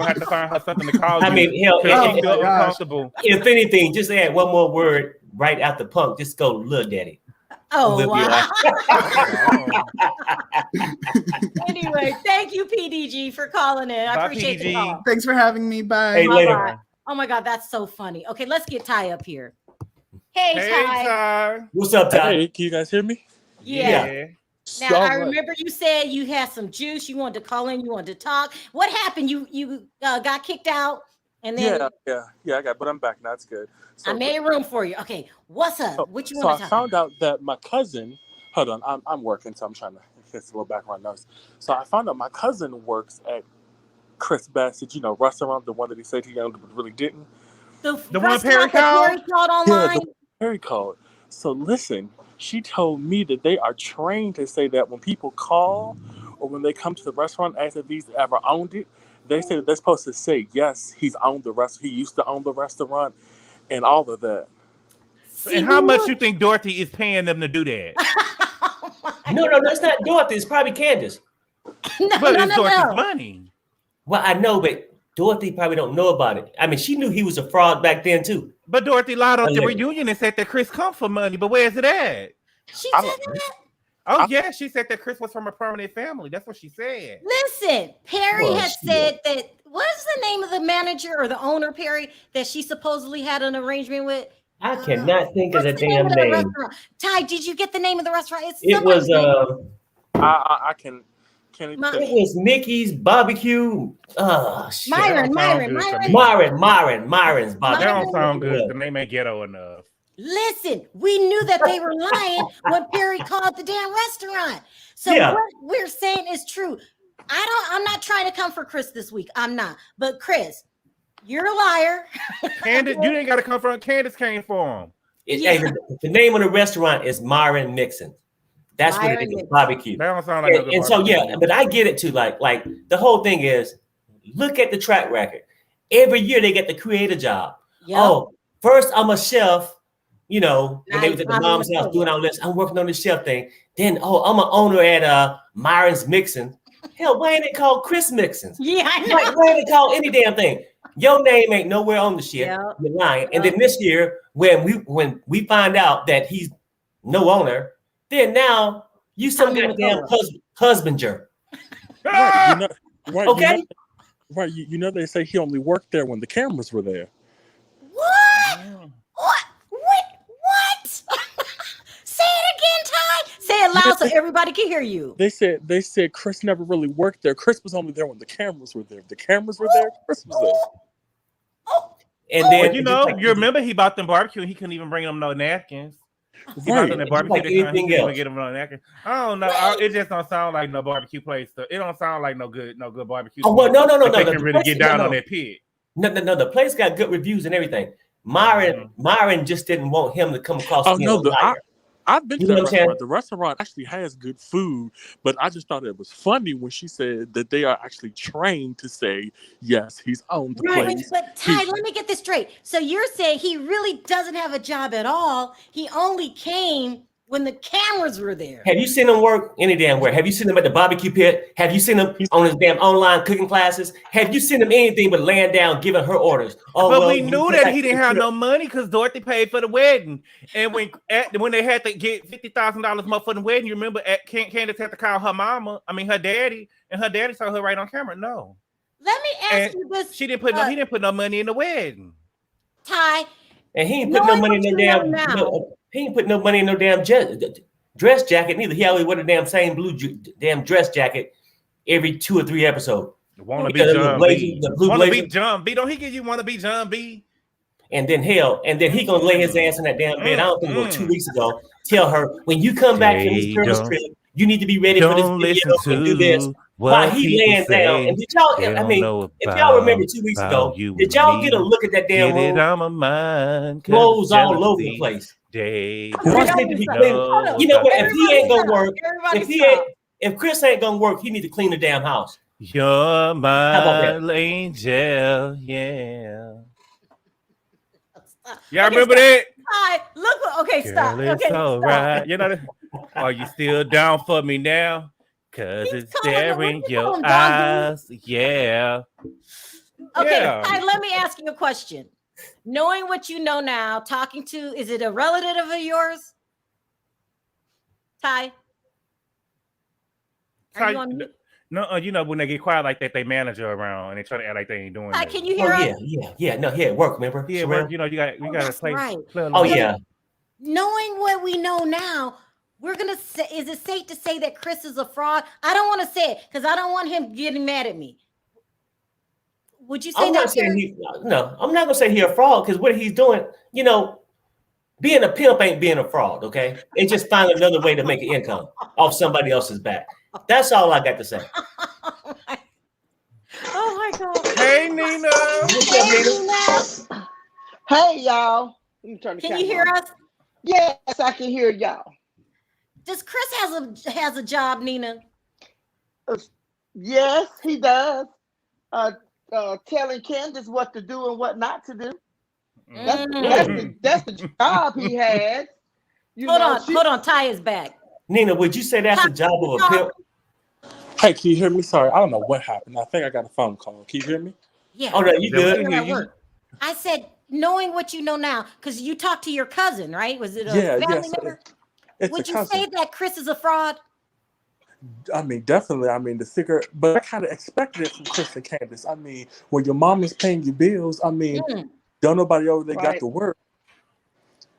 have to find her something to call you. I mean, hell, because Oh you feel my gosh. uncomfortable. if anything, just add one more word right after punk. Just go, look, daddy. Oh, We'll be wow. Oh. Anyway, thank you, PDG, for calling in. I Bye, appreciate the PDG. call. Thanks for having me. Bye. Hey, later. Bye-bye. Oh my God, that's so funny. Okay, let's get Ty up here. Hey, Hey, Ty. Ty. What's up, Ty? Hey, can you guys hear me? Yeah. Now, So, I remember you said you had some juice. You wanted to call in. You wanted to talk. What happened? You got kicked out, and then yeah, I got, but I'm back now. It's good. So, I made room for you. Okay, what's up? What you so want I to talk found about? out that my cousin. Hold on, I'm working, so I'm trying to get a little background noise. So I found out my cousin works at Chris Bassett, restaurant, the one that he said he owned but really didn't. The one restaurant Perry that called? Perry called online. Very cold. So listen, she told me that they are trained to say that when people call or when they come to the restaurant, ask if he's ever owned it, they say that they're supposed to say yes, he's owned the restaurant. He used to own the restaurant, and all of that. And how much you think Dorothy is paying them to do that? No, that's not Dorothy. It's probably Candace. But it's Dorothy's money. Well, I know, but Dorothy probably don't know about it. I mean, she knew he was a fraud back then too. But Dorothy lied at the Allegedly. reunion and said that Chris come for money. But where's it at? She I said don't- that. Oh, yeah, she said that Chris was from a permanent family. That's what she said. Listen, Perry Well, had she- said that. What's the name of the manager or the owner, Perry, that she supposedly had an arrangement with? I cannot think of What's the the damn of the name. restaurant? Ty, did you get the name of the restaurant? It was I can. Can My- it was Mickey's Barbecue. Oh shit. Myron, That don't sound good to me. Myron's barbecue. That don't sound good. The name ain't ghetto enough. Listen, we knew that they were lying when Perry called the damn restaurant. So Yeah. what we're saying is true. I'm not trying to come for Chris this week. I'm not. But Chris, you're a liar. Candace, you didn't got to confront. Candace came for him. Hey, the name of the restaurant is Myron Mixon. That's what it is. Barbecue. That don't sound like a good and so barbecue. yeah, but I get it too. Like the whole thing is, look at the track record. Every year they get the creator job. Yep. Oh, first I'm a chef. You know, when they was at the mom's house doing all this, I'm working on the chef thing. Then I'm an owner at Myron's Mixon. Hell, why ain't it called Chris Mixon? Yeah, I know. Why ain't it called any damn thing? Your name ain't nowhere on the shit. Yep. You're lying. And then this year, when we find out that he's no owner, then now you some goddamn husbander. Right, okay. You know they say he only worked there when the cameras were there. What? What? Say it again, Ty. Say it loud so everybody can hear you. They said Chris never really worked there. Chris was only there when the cameras were there. If the cameras were there, Chris was there. And then you remember he bought them barbecue and he couldn't even bring them no napkins. He bought them the barbecue he couldn't get them no napkins. I don't know. It just don't sound like no barbecue place. It don't sound like no good barbecue. Oh well, no. They can really get down on that pit. No. The place got good reviews and everything. Myron just didn't want him to come across. Oh no, I've been to the restaurant. The restaurant actually has good food, but I just thought it was funny when she said that they are actually trained to say, yes, he's owned the place. But Ty, let me get this straight. So you're saying he really doesn't have a job at all. He only came when the cameras were there. Have you seen him work any damn where? Have you seen him at the barbecue pit? Have you seen him on his damn online cooking classes? Have you seen him anything but laying down, giving her orders? But we knew that he didn't have no money because Dorothy paid for the wedding. And when they had to get $50,000 more for the wedding, you remember Candace had to call her daddy, and her daddy saw her right on camera. No. Let me ask you this. He didn't put no money in the wedding. Ty. And he ain't put no money in the damn. He ain't put no money in no damn dress jacket neither. He always wore the damn same blue damn dress jacket every 2 or 3 episodes. Wanna be John B. Wanna be John B. Don't he give you wanna be John B? And then he gonna lay his ass in that damn bed. I don't think it was 2 weeks ago. Tell her when you come back from this Christmas trip, you need to be ready for this video and do this. While he laying down. And did y'all? If y'all remember 2 weeks ago, did y'all get a look at that damn room? Clothes all over the place. You know what? If he ain't gonna work, if Chris ain't gonna work, he need to clean the damn house. You're my angel, yeah. Y'all remember that? Stop. It's all right. You know, are you still down for me now? Cause it's there in your eyes, yeah. Okay, Ty, let me ask you a question. Knowing what you know now, talking to, is it a relative of yours? Ty? Are you on mute? No, you know when they get quiet like that, they manager around and they try to act like they ain't doing Ty, that. can you hear us? Yeah. No, here, work, remember? Yeah, work. You know, you gotta play. Right. Oh, yeah. Knowing what we know now, we're gonna say, is it safe to say that Chris is a fraud? I don't want to say it because I don't want him getting mad at me. Would you say I'm not gonna say he's a fraud because what he's doing, you know, being a pimp ain't being a fraud, okay? It's just finding another way to make an income off somebody else's back. That's all I got to say. Oh my God. Hey, Nina. Hey, y'all. Let me turn the Can camera you hear on. us? Yes, I can hear y'all. Does Chris has a job, Nina? Yes, he does. Telling Candace what to do and what not to do. That's the job he has. Hold on. Ty is back. Nina, would you say that's the job of a pimp? Hey, can you hear me? Sorry, I don't know what happened. I think I got a phone call. Can you hear me? Yeah. Oh, no, you good? I said, knowing what you know now, because you talked to your cousin, right? Was it a family member? Would you say that Chris is a fraud? I mean, definitely. I mean, but I kind of expected it from Chris and Candace. I mean, when your mom is paying your bills, I mean, don't nobody over there got to work.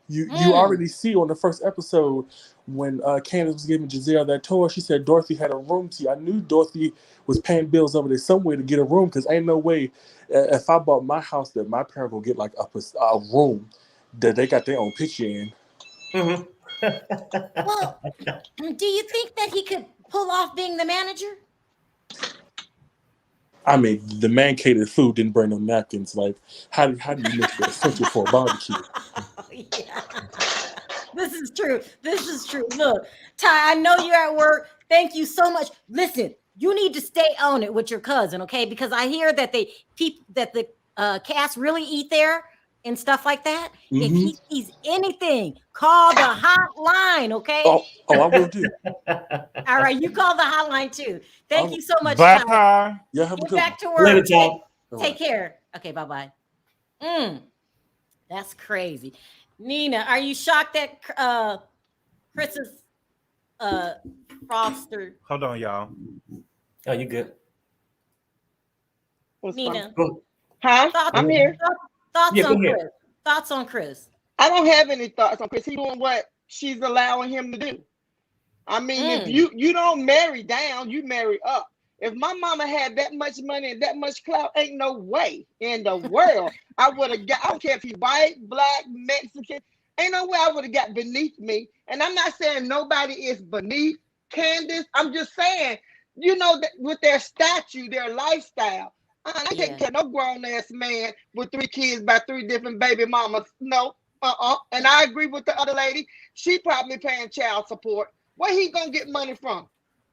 You already see on the first episode when Candace was giving Gizelle that tour, she said Dorothy had a room key. I knew Dorothy was paying bills over there somewhere to get a room because ain't no way if I bought my house that my parents will get like a room. that they got their own picture in. Mm-hmm. Well, do you think that he could pull off being the manager? I mean, the man catered food didn't bring no napkins. Like, how do you make it essential for a barbecue? Yeah. This is true. This is true. Look, Ty, I know you're at work. Thank you so much. Listen, you need to stay on it with your cousin, okay? Because I hear that the cast really eat there and stuff like that. Mm-hmm. If he sees anything, call the hotline, okay? Oh, I will do. All right, you call the hotline too. Thank you so much, Bye, Ty. Ty. Yeah, have a Get good back to work. Later, Ty. Take care. Okay, bye-bye. That's crazy. Nina, are you shocked that Chris's roster? Hold on, y'all. Oh, you good? Nina, Huh? I'm here. Thoughts Yeah, go on ahead. Chris? Thoughts on Chris? I don't have any thoughts on Chris. He's doing what she's allowing him to do. I mean, if you don't marry down, you marry up. If my mama had that much money and that much clout, ain't no way in the world I would have got. I don't care if he's white, black, Mexican. Ain't no way I would have got beneath me. And I'm not saying nobody is beneath Candace. I'm just saying, you know, that with their statue, their lifestyle. I can't tell no grown ass man with 3 kids by 3 different baby mamas. No, And I agree with the other lady. She probably paying child support. Where he gonna get money from?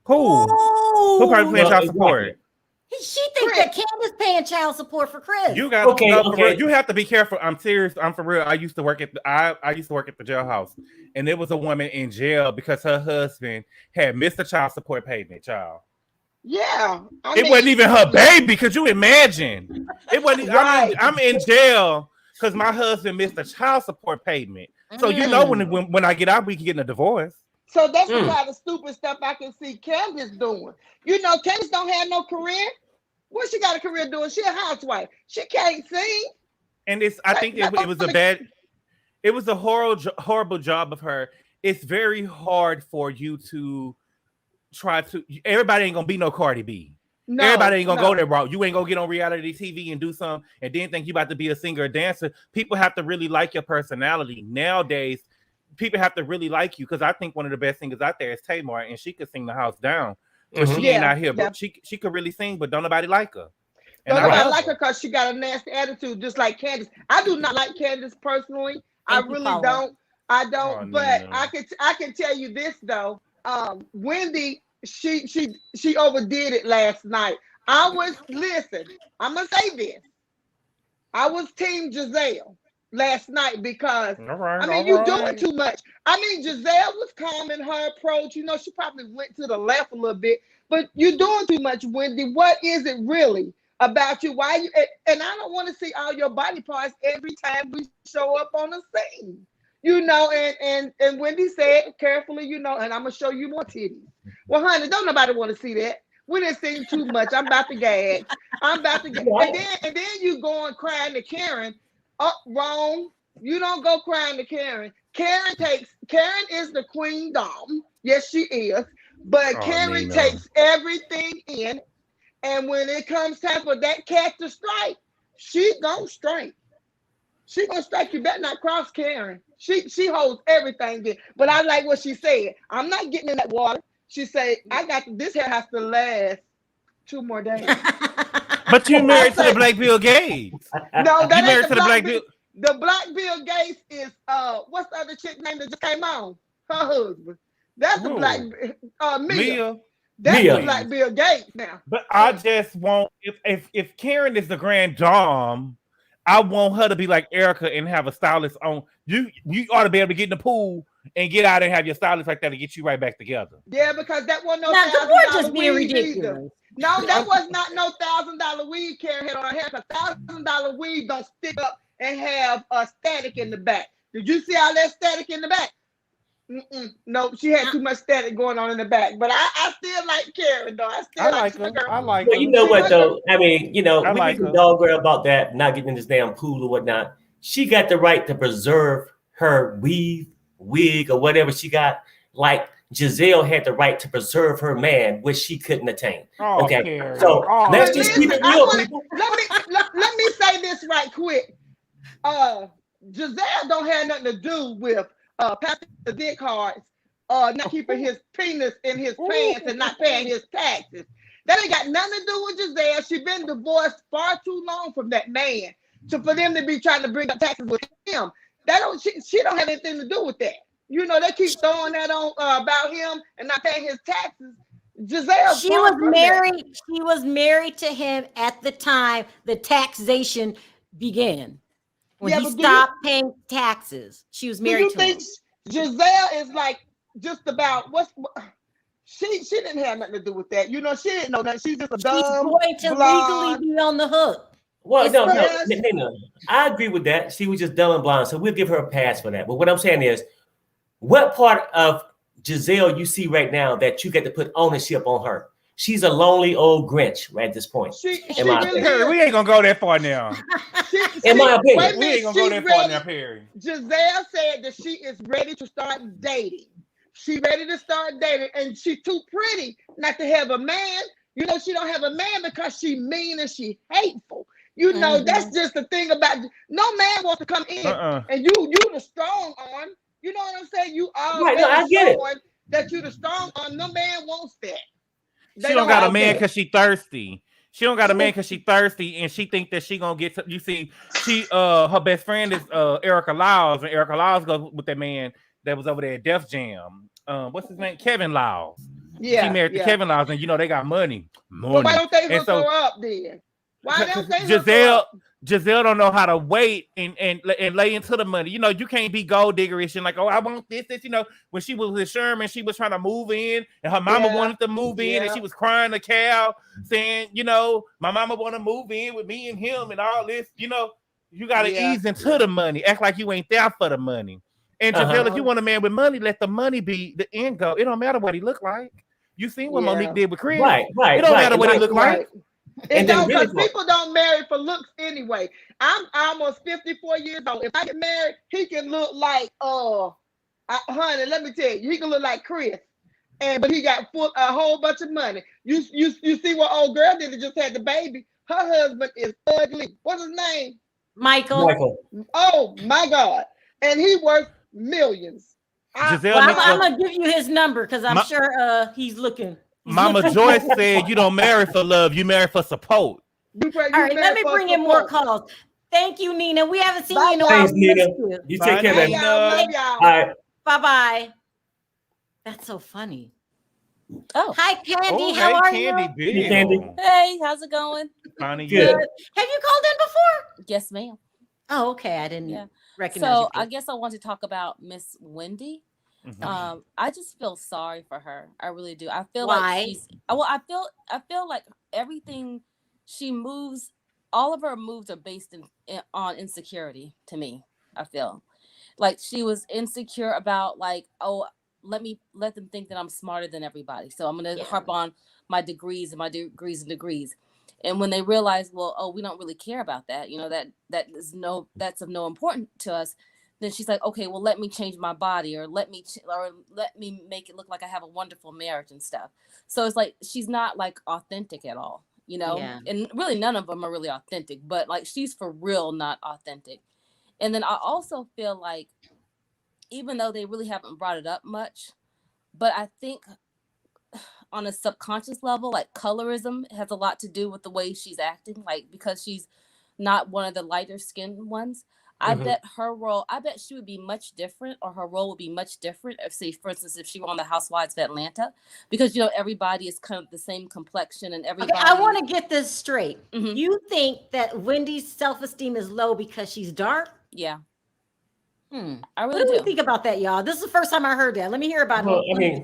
Who probably paying child support? She thinks that Candace paying child support for Chris. You got for real. You have to be careful. I'm serious. I'm for real. I used to work at the jailhouse, and there was a woman in jail because her husband had missed a child support payment. Child. Yeah, it wasn't even her baby. Could you imagine? It wasn't. Right. I'm in jail because my husband missed a child support payment. So you know when I get out, we can get in a divorce. So that's the kind of stupid stuff I can see Candace doing. You know, Candace don't have no career. What she got a career doing? She a housewife. She can't sing. And I think it was a horrible job of her. It's very hard for you to try to. Everybody ain't gonna be no Cardi B. No, everybody ain't gonna go that route. You ain't gonna get on reality TV and do something and then think you about to be a singer or dancer. People have to really like your personality nowadays. People have to really like you, because I think one of the best singers out there is Tamar, and she could sing the house down. But she ain't out here, but she could really sing, but don't nobody like her. And I like her because she got a nasty attitude, just like Candace. I do not like Candace personally. I really don't. I don't. But I can tell you this though. Wendy, she overdid it last night. I'm gonna say this. I was team Gizelle last night because you're doing too much. I mean, Gizelle was calm in her approach. You know, she probably went to the left a little bit, but you're doing too much, Wendy. What is it really about you? Why you? And I don't want to see all your body parts every time we show up on the scene. You know, and Wendy said carefully, you know, and I'm gonna show you more titties. Well, honey, don't nobody want to see that. We didn't see too much. I'm about to gag. And then you going crying to Karen. Oh, wrong. You don't go crying to Karen. Karen is the queen dom. Yes, she is. But Karen takes everything in. And when it comes time for that cat to strike, she gonna strike. She gonna strike. You better not cross Karen. She holds everything in. But I like what she said. I'm not getting in that water. She said, this hair has to last 2 more days. But you married to the Black Bill Gates. No, that you married to the Black Bill. The Black Bill Gates is what's the other chick name that just came on? Her husband. That's the Black Mia. That's the Black Bill Gates now. But I just want if Karen is the grand dame, I want her to be like Erica and have a stylist on. You ought to be able to get in the pool and get out and have your stylist like that to get you right back together. Yeah, because that wasn't no $1,000 weed either. No, that was not no $1,000 weed Karen had on her hair. $1,000 weed don't stick up and have a static in the back. Did you see all that static in the back? No, she had too much static going on in the back. But I still like Karen though. I like her. I like her. Well, you know what though? I mean, you know, we like can dog her about that, not getting in this damn pool or whatnot. She got the right to preserve her weave, wig, or whatever she got. Like Gizelle had the right to preserve her man, which she couldn't attain. Okay, Karen. so let's just keep it real, people. Let me say this right quick. Giselle don't have nothing to do with Pastor Dick Hart's not keeping his penis in his pants and not paying his taxes. That ain't got nothing to do with Giselle. She been divorced far too long from that man for them to be trying to bring up taxes with him. She don't have anything to do with that. You know, they keep throwing that on about him and not paying his taxes. Giselle, she was married. She was married to him at the time the taxation began. When he stopped paying taxes, she was married to him. Giselle is like just about she didn't have nothing to do with that. You know, she didn't know that. She's just a dumb. She's going to legally be on the hook. Well, no. I agree with that. She was just dumb and blind, so we'll give her a pass for that. But what I'm saying is, what part of Gizelle you see right now that you get to put ownership on her? She's a lonely old Grinch right at this point. We ain't gonna go that far now. In my opinion, we ain't gonna go that far now, Perry. Giselle said that she is ready to start dating. She's ready to start dating, and she's too pretty not to have a man. You know, she don't have a man because she mean and she hateful. You know, that's just the thing about no man wants to come in and you the strong arm. You know what I'm saying? You already showing that you the strong arm. No man wants that. She don't got a man because she thirsty. She don't got a man because she thirsty, and she think that she gonna get. You see, her best friend is Erica Lyles, and Erica Lyles goes with that man that was over there at Def Jam. What's his name? Kevin Lyles. Yeah, she married to Kevin Lyles, and you know they got money. But why don't they hook her up then? Why don't they hook her up? Giselle don't know how to wait and lay into the money. You know, you can't be gold diggerish and like, oh, I want this. You know, when she was with Sherman, she was trying to move in, and her mama wanted to move in, and she was crying to Cal, saying, you know, my mama want to move in with me and him and all this. You know, you got to ease into the money. Act like you ain't there for the money. And Giselle, if you want a man with money, let the money be the end goal. It don't matter what he look like. You seen what Monique did with Chris. Right. It don't matter what he look like. And because people don't marry for looks anyway. I'm almost 54 years old. If I get married, he can look like honey, let me tell you, he can look like Chris. But he got a whole bunch of money. You see what old girl did that just had the baby? Her husband is ugly. What's his name? Michael. Oh my God. And he worth millions. I'm gonna give you his number because I'm sure he's looking. Mama Joyce said you don't marry for love, you marry for support. All right, let me bring in more calls. Thank you, Nina. We haven't seen you in a while. Thanks, Nina. You take care, baby. Love y'all. All right. Bye-bye. That's so funny. Oh. Hi, Candy. How are you? Hey, Candy. Hey, how's it going? Connie, good. Have you called in before? Yes, ma'am. Oh, okay. I didn't recognize So you. I guess I want to talk about Miss Wendy. I just feel sorry for her. I really do. I feel like I feel like everything she moves, all of her moves are based on insecurity to me. I feel like she was insecure about like, oh, let them think that I'm smarter than everybody. So I'm going to harp on my degrees and my degrees and degrees. And when they realize, well, oh, we don't really care about that, you know, that's of no importance to us. Then she's like, okay, well, let me change my body, or let me make it look like I have a wonderful marriage and stuff. So it's like she's not like authentic at all, you know. Yeah. And really, none of them are really authentic. But like she's for real not authentic. And then I also feel like, even though they really haven't brought it up much, but I think on a subconscious level, like colorism has a lot to do with the way she's acting. Like because she's not one of the lighter skinned ones. I bet she would be much different, or her role would be much different if, say, for instance, if she were on the Housewives of Atlanta, because, you know, everybody is kind of the same complexion and everybody. Okay, I want to get this straight. You think that Wendy's self-esteem is low because she's dark? Yeah. I really do. What do you think about that, y'all? This is the first time I heard that. Let me hear about it.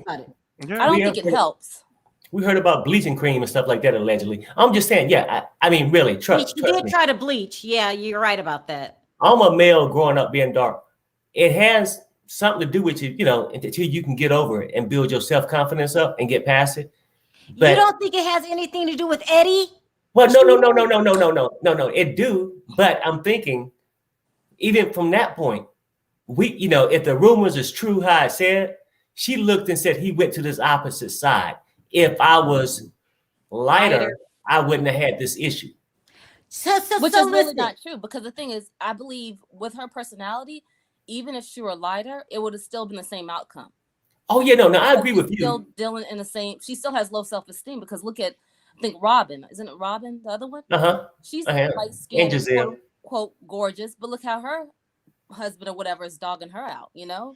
I don't think it helps. We heard about bleaching cream and stuff like that, allegedly. I'm just saying, I mean, really, trust me. She did me. try to bleach. Yeah, you're right about that. I'm a male growing up being dark. It has something to do with you, you know, until you can get over it and build your self-confidence up and get past it. But, you don't think it has anything to do with Eddie? Well, no. It do. But I'm thinking, even from that point, you know, if the rumors is true, how I said, she looked and said he went to this opposite side. If I was lighter, I wouldn't have had this issue. Which is really not true, because the thing is, I believe with her personality, even if she were lighter, it would have still been the same outcome. Oh yeah, no, I agree with you. Still dealing in the same. She still has low self-esteem, because look at, I think Robyn, isn't it Robyn, the other one? She's light skinned and quote unquote gorgeous, but look how her husband or whatever is dogging her out, you know?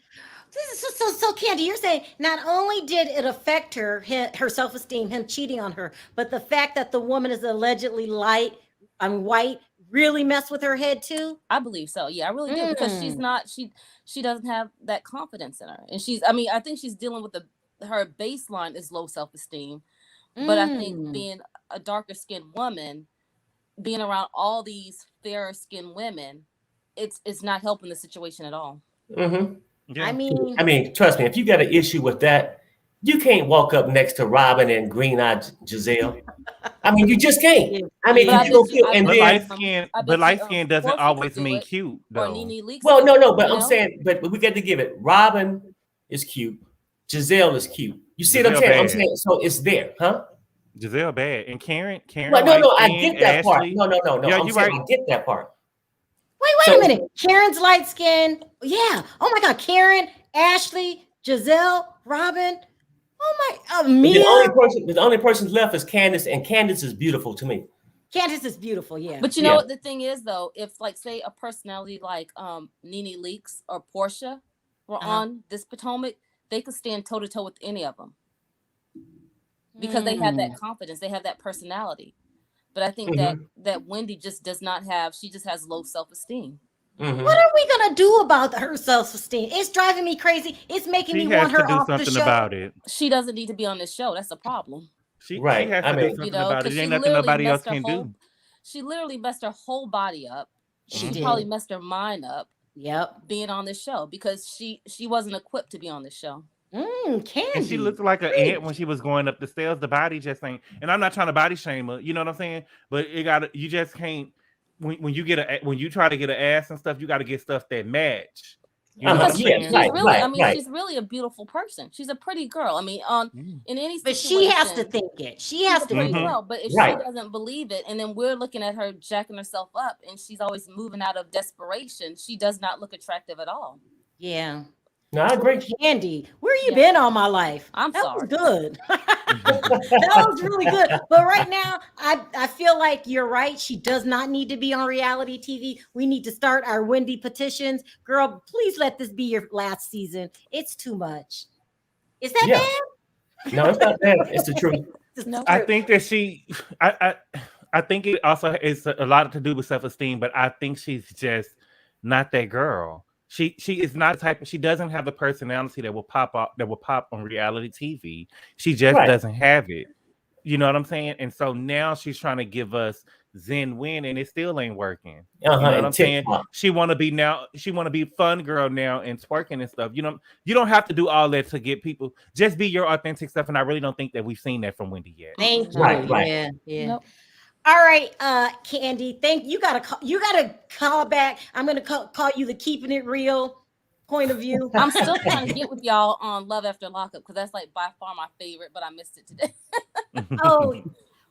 So Candy, you're saying not only did it affect her self-esteem, him cheating on her, but the fact that the woman is allegedly white really messed with her head too? I believe so. Yeah, I really do, because she doesn't have that confidence in her. And I think she's dealing with her baseline is low self-esteem. But I think being a darker skinned woman, being around all these fairer skinned women, it's not helping the situation at all. Mm-hmm. Yeah. I mean, trust me, if you got an issue with that, you can't walk up next to Robyn and green-eyed Gizelle. I mean, you just can't. I mean, but light skin doesn't always mean cute, though. Well, no, but I'm saying, but we got to give it. Robyn is cute. Giselle is cute. You see what I'm saying? I'm saying, so it's there, huh? Giselle bad. And Karen. Well, no, I get that part. No. Yeah, you're right. I get that part. Wait a minute. Karen's light skin. Yeah. Oh my God. Karen, Ashley, Giselle, Robyn. Oh my. Mia. The only person left is Candace, and Candace is beautiful to me. Candace is beautiful, yeah. But you know what the thing is, though, if like say a personality like Nene Leakes or Portia were on this Potomac, they could stand toe to toe with any of them because they have that confidence, they have that personality. But I think that Wendy just does not have. She just has low self-esteem. What are we gonna do about her self-esteem? It's driving me crazy. It's making me want her off the show. Something about it. She doesn't need to be on this show. That's a problem. She has to do something about it. There ain't nothing nobody else can do. She literally messed her whole body up. She probably messed her mind up. Yep. Being on this show because she wasn't equipped to be on this show. Candy. And she looked like an ant when she was going up the stairs. The body just ain't. And I'm not trying to body shame her. You know what I'm saying? But you just can't. When you try to get an ass and stuff, you got to get stuff that match. You know what I'm saying? She's really a beautiful person. She's a pretty girl. I mean, in any situation, but she has to think it. She has to pretty girl. But if she doesn't believe it, and then we're looking at her jacking herself up, and she's always moving out of desperation, she does not look attractive at all. Yeah. No, I agree. Candy, where you been all my life? That was good. That was really good. But right now, I feel like you're right. She does not need to be on reality TV. We need to start our Wendy petitions. Girl, please let this be your last season. It's too much. Is that bad? No, it's not bad. It's the truth. I think that I think it also is a lot to do with self-esteem, but I think she's just not that girl. She is not type. She doesn't have the personality that will pop on reality TV. She just doesn't have it. You know what I'm saying? And so now she's trying to give us Zen win, and it still ain't working. You know what I'm saying? She want to be fun girl now and twerking and stuff. You know, you don't have to do all that to get people. Just be your authentic stuff. And I really don't think that we've seen that from Wendy yet. Thank you. Right. Yeah. Nope. All right, Candy. You gotta call back. I'm gonna call you the keeping it real point of view. I'm still trying to get with y'all on Love After Lockup because that's like by far my favorite, but I missed it today. Oh,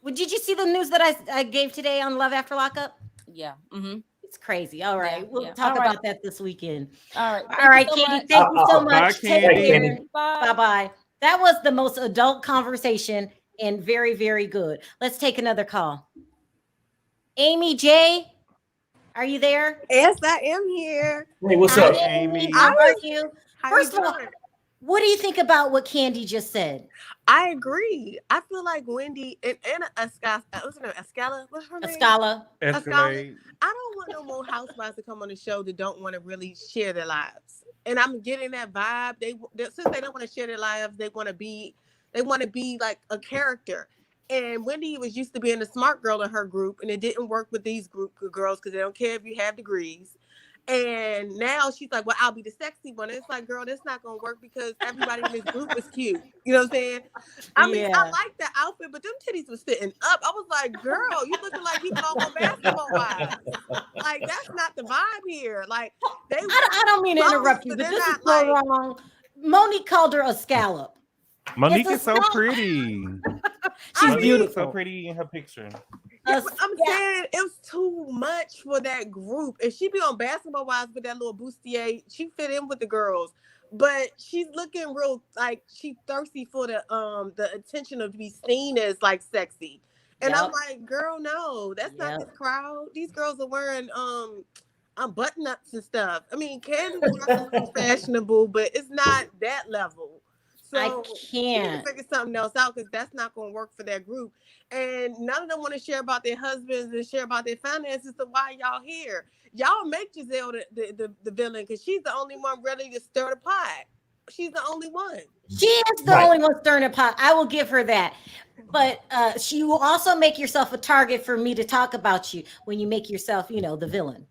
well, did you see the news that I gave today on Love After Lockup? Yeah. It's crazy. All right, we'll talk about that this weekend. All right, Candy. Thank you so much. Take care. Bye. That was the most adult conversation and very, very good. Let's take another call. Amy J, are you there? Yes, I am here. Hey, what's up, Amy? How are you? First of all, what do you think about what Candy just said? I agree. I feel like Wendy and Escala. What's her name? Escala. I don't want no more housewives to come on the show that don't want to really share their lives. And I'm getting that vibe. Since they don't want to share their lives, they want to be like a character. And Wendy was used to being the smart girl in her group, and it didn't work with these group of girls because they don't care if you have degrees. And now she's like, well, I'll be the sexy one. And it's like, girl, that's not going to work because everybody in this group is cute. You know what I'm saying? I mean, I like the outfit, but them titties was sitting up. I was like, girl, you looking like you belong on Basketball Wives. Like, that's not the vibe here. Like, I don't mean to interrupt you, but this is so wrong. Monique called her a scallop. Monique is so pretty. She's beautiful. So pretty in her picture. I'm saying it was too much for that group. If she be on Basketball Wives with that little bustier, she fit in with the girls. But she's looking real like she thirsty for the attention of to be seen as like sexy. And I'm like, girl, no, that's not this crowd. These girls are wearing button ups and stuff. I mean, Candace is fashionable, but it's not that level. So I can't. She need to figure something else out because that's not going to work for that group. And none of them want to share about their husbands and share about their finances. So why y'all here? Y'all make Gizelle the villain because she's the only one ready to stir the pot. She's the only one. She is the only one stirring the pot. I will give her that. But she will also make yourself a target for me to talk about you when you make yourself, the villain.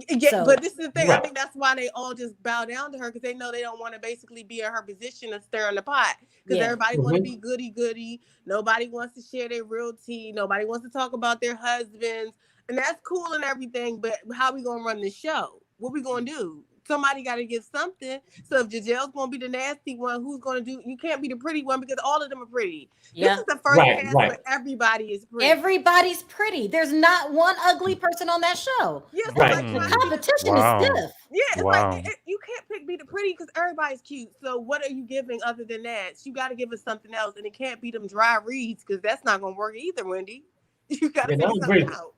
Yeah, but this is the thing. I think that's why they all just bow down to her because they know they don't want to basically be in her position of stirring the pot. Because everybody want to be goody. Nobody wants to share their real tea. Nobody wants to talk about their husbands. And that's cool and everything. But how we going to run the show? What we going to do? Somebody got to give something. So if Giselle's going to be the nasty one, who's going to do? You can't be the pretty one because all of them are pretty. This is the first cast where everybody is pretty. Everybody's pretty. There's not one ugly person on that show. Yes, the competition is stiff. Yeah, it's like you can't be the pretty because everybody's cute. So what are you giving other than that? You got to give us something else, and it can't be them dry reads because that's not going to work either, Wendy. You got to figure something out.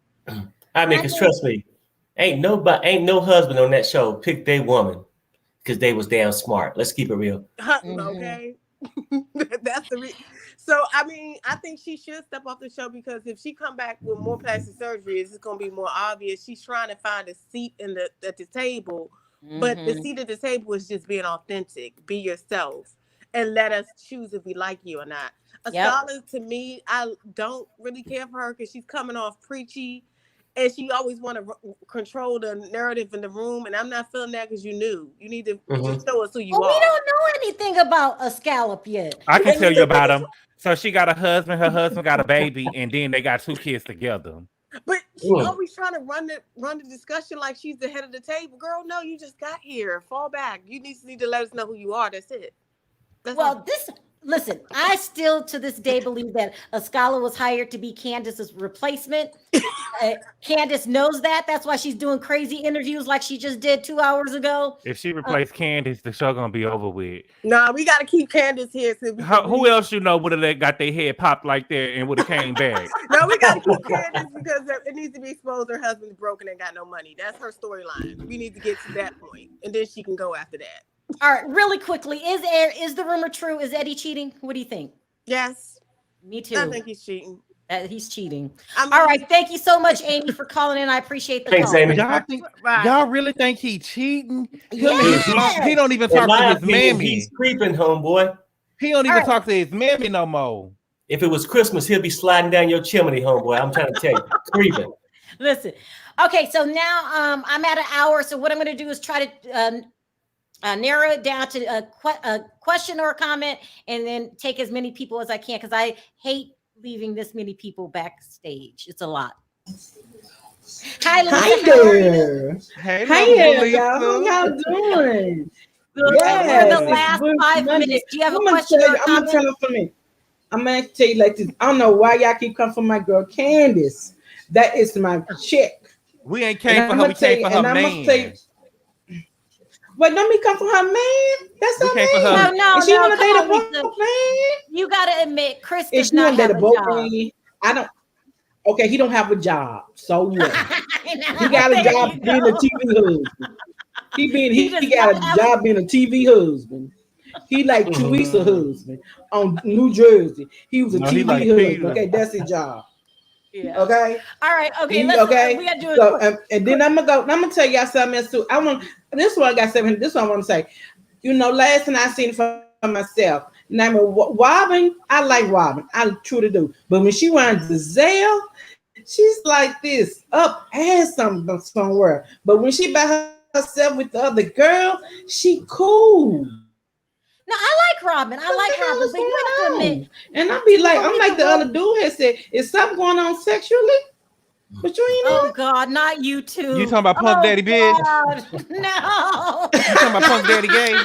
I mean, because trust me. Ain't no husband on that show picked their woman because they was damn smart. Let's keep it real. Okay. That's the reason. So, I mean, I think she should step off the show because if she come back with more plastic surgery, it's going to be more obvious. She's trying to find a seat at the table, but the seat at the table is just being authentic. Be yourself and let us choose if we like you or not. Scholar, to me, I don't really care for her because she's coming off preachy. And she always want to control the narrative in the room, and I'm not feeling that because you knew. You need to just show us who you are. We don't know anything about a scallop yet. I can tell you about him. So she got a husband, her husband got a baby, and then they got 2 kids together. But she's always trying to run the discussion like she's the head of the table. Girl, no, you just got here. Fall back. You need to let us know who you are. That's it. Listen, I still to this day believe that Ascala was hired to be Candace's replacement. Candace knows that. That's why she's doing crazy interviews like she just did 2 hours ago. If she replaced Candace, the show gonna be over with. Nah, we gotta keep Candace here. Who else would have got their head popped like that and would have came back? No, we gotta keep Candace because it needs to be exposed. Her husband's broken and got no money. That's her storyline. We need to get to that point, and then she can go after that. All right, really quickly, is the rumor true? Is Eddie cheating? What do you think? Yes. Me too. I think he's cheating. He's cheating. All right, thank you so much, Amy, for calling in. I appreciate the call. Amy. Y'all really think he cheating? Yes. He don't even talk to his mammy. He's creeping, homeboy. He don't even talk to his mammy no more. If it was Christmas, he'll be sliding down your chimney, homeboy. I'm trying to tell you, creeping. Listen, okay, so now I'm at an hour. So what I'm going to do is try to narrow it down to a question or a comment, and then take as many people as I can because I hate leaving this many people backstage. It's a lot. Hi, Lisa. Hi there. Hey, y'all. How y'all doing? Good. Yes. For the last 5 minutes, do you have a question or a comment? I'm gonna tell you like this. I don't know why y'all keep coming for my girl Candace. That is my chick. We ain't came for her. We came for her man. But don't me come for her man. That's her man. No. She wanna date a both man. You gotta admit, Chris If does she not wanna have date a both job. man, I don't. Okay, he don't have a job. So what? He got a job being a TV husband. He got a job being a TV husband. He like Teresa husband on New Jersey. He was a TV husband. Okay, that's his job. Yeah. Okay. All right. Okay. We gotta do it. So, and then I'm gonna tell y'all something else too. This one I got something. This one I want to say. Last time I seen for myself. Name of Robyn. I like Robyn. I truly do. But when she went Gizelle, she's like this up ass somewhere. But when she by herself with the other girl, she cool. No, I like Robyn. I like Robyn. But you have to admit, and I'm like the other dude had said, is something going on sexually? But you ain't know. Oh God, not you too. You talking about Punk Daddy Big? No. You talking about Punk Daddy Gay?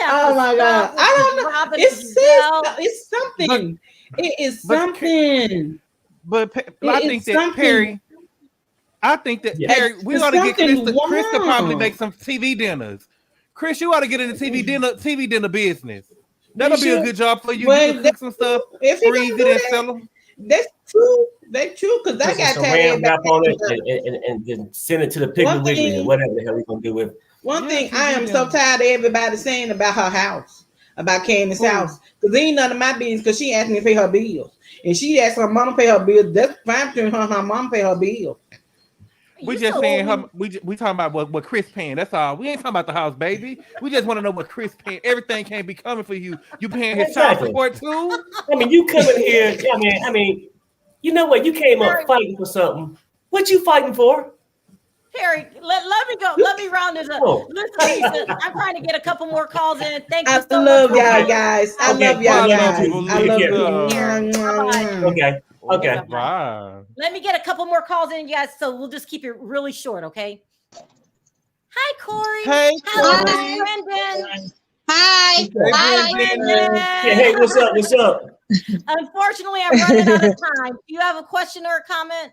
Oh my God. I don't know. It's something. It is something. But I think that Perry. Perry, we ought to get Chris to probably make some TV dinners. Chris, you ought to get in the TV dinner business. That'll be a good job for you. You can cook some stuff, freeze it, and sell them. That's true. That's true because I got Saran wrap on it and then send it to the Piggly Wiggly or whatever the hell we're gonna do with it. One thing I am so tired of everybody saying about her house, about Candace's house, because ain't none of my business. Because she asked me to pay her bills, and she asked her mama to pay her bills. That's fine between her and her mom pay her bills. We just saying her. We talking about what Chris paying. That's all. We ain't talking about the house, baby. We just want to know what Chris paying. Everything can't be coming for you. You paying his child support too? I mean, you coming here. I mean, you know what? You came up fighting for something. What you fighting for? Perry, let me go. Let me round this up. Listen, Lisa, I'm trying to get a couple more calls in. Thank you so much. I love y'all guys. I love y'all guys. I love you. Okay. Wow. Let me get a couple more calls in, you guys. So we'll just keep it really short, okay? Hi, Corey. Hey, hello, Brendan. Hi. Hi, Brendan. Hey, what's up? What's up? Unfortunately, I'm running out of time. Do you have a question or a comment?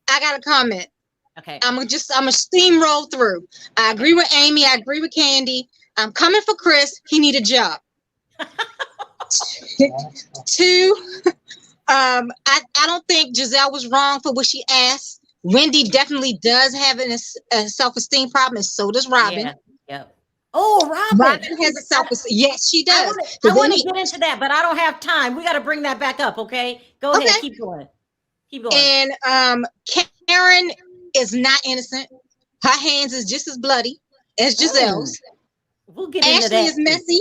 I got a comment. Okay. I'm a steamroll through. I agree with Amy. I agree with Candy. I'm coming for Chris. He need a job. Two, I don't think Gizelle was wrong for what she asked. Wendy definitely does have a self-esteem problem, and so does Robyn. Yeah. Oh, Robyn has a self-esteem. Yes, she does. I want to get into that, but I don't have time. We got to bring that back up, okay? Go ahead. Keep going. And Karen is not innocent. Her hands is just as bloody as Gizelle's. We'll get into that. Ashley is messy.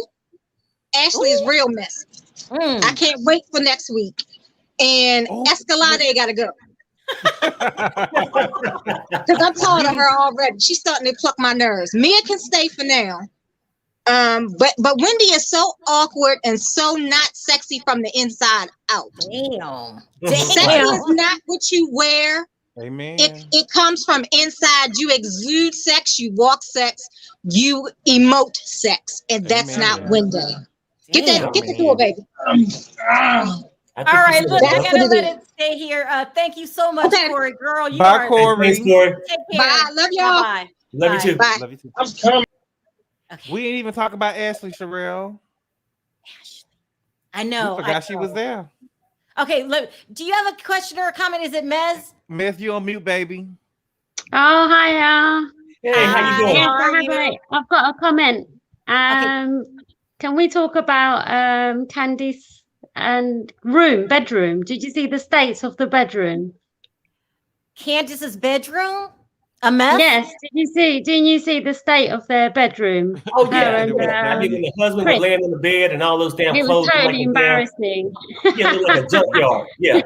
Ashley is real messy. I can't wait for next week. And Escalade got to go. Because I'm tired of her already. She's starting to pluck my nerves. Mia can stay for now. But Wendy is so awkward and so not sexy from the inside out. Damn. Sexy is not what you wear. Amen. It comes from inside. You exude sex, you walk sex, you emote sex, and that's not Wendy. Get the door, baby. All right, look, I gotta let it stay here. Thank you so much, Corey. Girl, you Bye, Corey. Thanks, Corey. Take care. Bye. Love y'all. Bye. Love you too. Bye. Love you too. I'm coming. Okay. We didn't even talk about Ashley, Sharrell. Ashley. I know. We forgot she was there. Okay, look. Do you have a question or a comment? Is it Mez? Mez, you on mute, baby. Oh, hi. Hey, how you doing? Yes, I've got a comment. Can we talk about Candice and bedroom? Did you see the states of the bedroom? Candice's bedroom? A mess? Yes. Didn't you see the state of their bedroom? Oh yeah. I mean, when the husband was laying on the bed and all those damn clothes. It was totally embarrassing. Yeah, it looked like a junkyard. Yeah.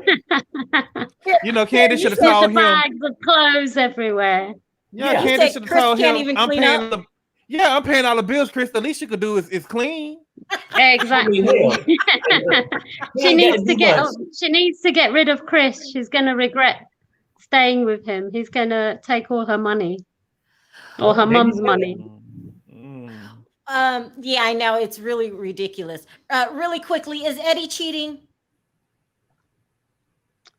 You know, Candice should have told him. Bags of clothes everywhere. Yeah, Candice should have told him. I'm paying all the bills, Chris. The least you could do is clean. Exactly. She needs to get rid of Chris. She's gonna regret staying with him. He's gonna take all her money, or her mom's money. Yeah, I know, it's really ridiculous. Really quickly, is Eddie cheating?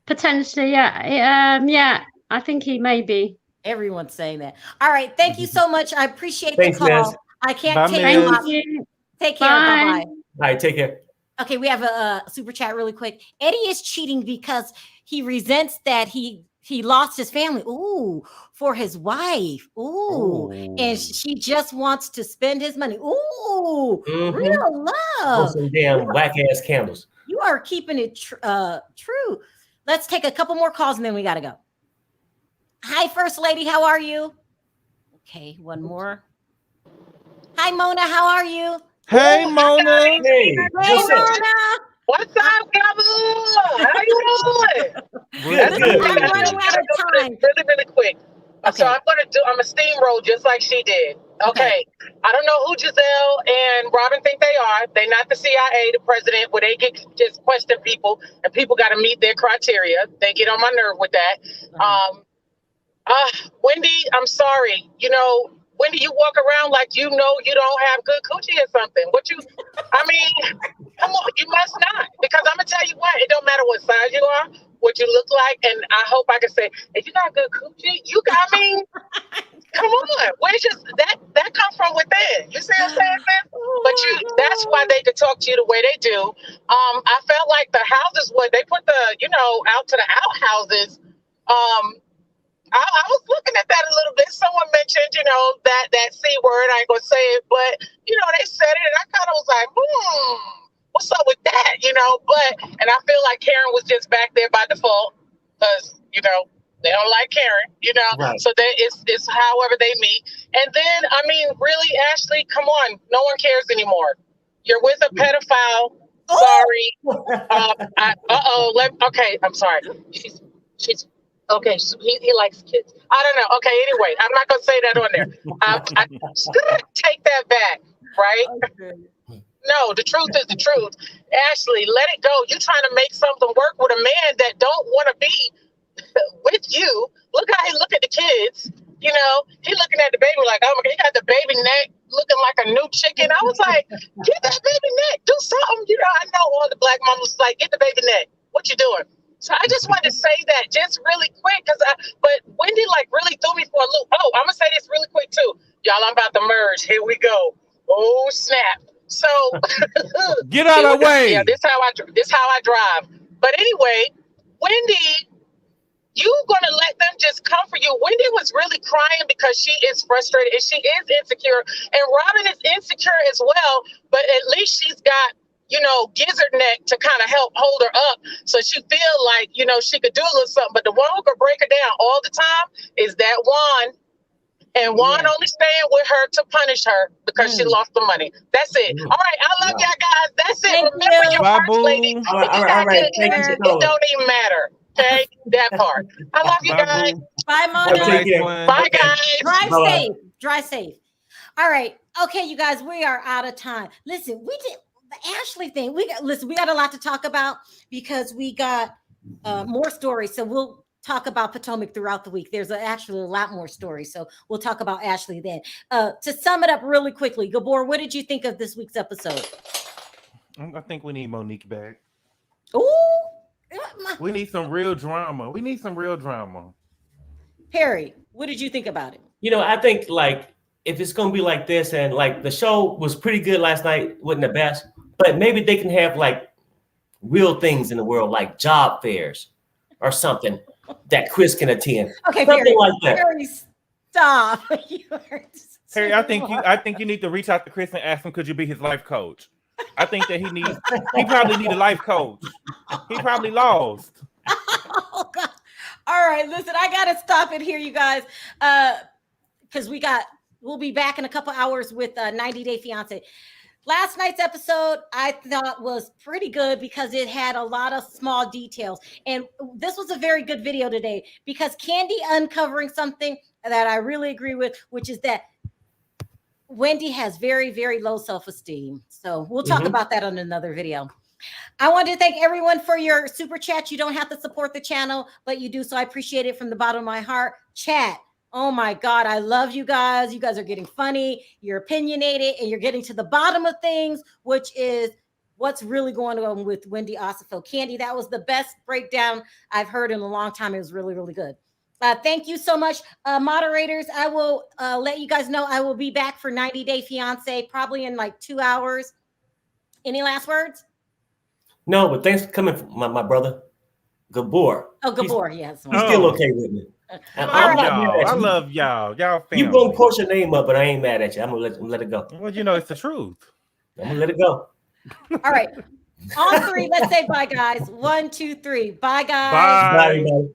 Potentially, yeah. Yeah, I think he may be. Everyone's saying that. All right, thank you so much. I appreciate the call. Mez. I can't take a lot. Take care. Bye. All right, take care. Okay, we have a super chat really quick. Eddie is cheating because he resents that he lost his family. Ooh, for his wife. Ooh, and she just wants to spend his money. Ooh, real love. Some damn whack ass candles. You are keeping it true. Let's take a couple more calls and then we got to go. Hi, First Lady. How are you? Okay, one more. Hi, Mona. How are you? Hey, Mona. Hey, Mona. What's up, Gabu? How you doing? Good. I'm running out of time. Really quick. Okay. So I'm a steamroll just like she did. Okay. I don't know who Gizelle and Robyn think they are. They're not the CIA, the president, where they get just question people and people got to meet their criteria. They get on my nerve with that. Wendy, I'm sorry. You know, Wendy, you walk around like you know you don't have good coochie or something. I mean, come on, you must not. Because I'm going to tell you what, it don't matter what size you are, what you look like, and I hope I can say, if you got good coochie, come on. Where's that comes from within. You see what I'm saying, man? But that's why they could talk to you the way they do. I felt like the houses, when they put out to the outhouses, I was looking at that a little bit. Someone mentioned, that C word. I ain't gonna say it, but they said it, and I kind of was like, what's up with that? And I feel like Karen was just back there by default because they don't like Karen, Right. So it's however they meet. And then, I mean, really, Ashley, come on, no one cares anymore. You're with a pedophile. Sorry. Okay, I'm sorry. She's okay. He likes kids. I don't know. Okay, anyway, I'm not gonna say that on there. I take that back, right? Okay. No, the truth is the truth. Ashley, let it go. You're trying to make something work with a man that don't want to be with you. Look how he look at the kids. He looking at the baby like, oh my God, he got the baby neck looking like a new chicken. I was like, get that baby neck, do something. I know all the black mamas like, get the baby neck. What you doing? So I just wanted to say that just really quick but Wendy really threw me for a loop. Oh, I'm gonna say this really quick too. Y'all, I'm about to merge. Here we go. Oh snap. So get out of the way. Yeah, this how I drive. But anyway, Wendy, you gonna let them just come for you? Wendy was really crying because she is frustrated and she is insecure, and Robyn is insecure as well. But at least she's got gizzard neck to kind of help hold her up, so she feel like she could do a little something. But the one who could break her down all the time is that Juan. And Juan only staying with her to punish her because she lost the money. That's it. All right, I love y'all guys. That's it. Remember your first lady. All right. It don't even matter. Okay, that part. I love you guys. Bye, Mona. Bye, guys. Drive safe. All right. Okay, you guys, we are out of time. Listen, we did the Ashley thing. We got a lot to talk about because we got more stories. So we'll talk about Potomac throughout the week. There's actually a lot more stories. So we'll talk about Ashley then. To sum it up really quickly, Gabor, what did you think of this week's episode? I think we need Monique back. Ooh. We need some real drama. Perry, what did you think about it? I think if it's going to be like this and the show was pretty good last night, wasn't the best, but maybe they can have real things in the world like job fairs or something that Chris can attend. Okay, something Perry, like that. Perry, stop. Perry, I think you need to reach out to Chris and ask him, could you be his life coach? I think that he probably need a life coach. He probably lost. Oh God. All right, listen, I gotta stop it here, you guys. Because we'll be back in a couple hours with 90 Day Fiance. Last night's episode I thought was pretty good because it had a lot of small details. And this was a very good video today because Candy uncovering something that I really agree with, which is that Wendy has very, very low self-esteem. So we'll talk about that on another video. I want to thank everyone for your super chat. You don't have to support the channel, but you do. So I appreciate it from the bottom of my heart. Chat. Oh my God, I love you guys. You guys are getting funny, you're opinionated, and you're getting to the bottom of things, which is what's really going on with Wendy Ossoffo. Candy, that was the best breakdown I've heard in a long time. It was really, really good. Thank you so much, moderators. I will let you guys know I will be back for 90 Day Fiance probably in 2 hours. Any last words? No, but thanks for coming, my brother, Gabor. Oh, Gabor, yes. He's still okay with me. I love y'all. Y'all family. You gonna push your name up, but I ain't mad at you. I'm gonna let it go. Well, it's the truth. I'm gonna let it go. All right. On three, let's say bye, guys. 1, 2, 3. Bye, guys. Bye. Bye.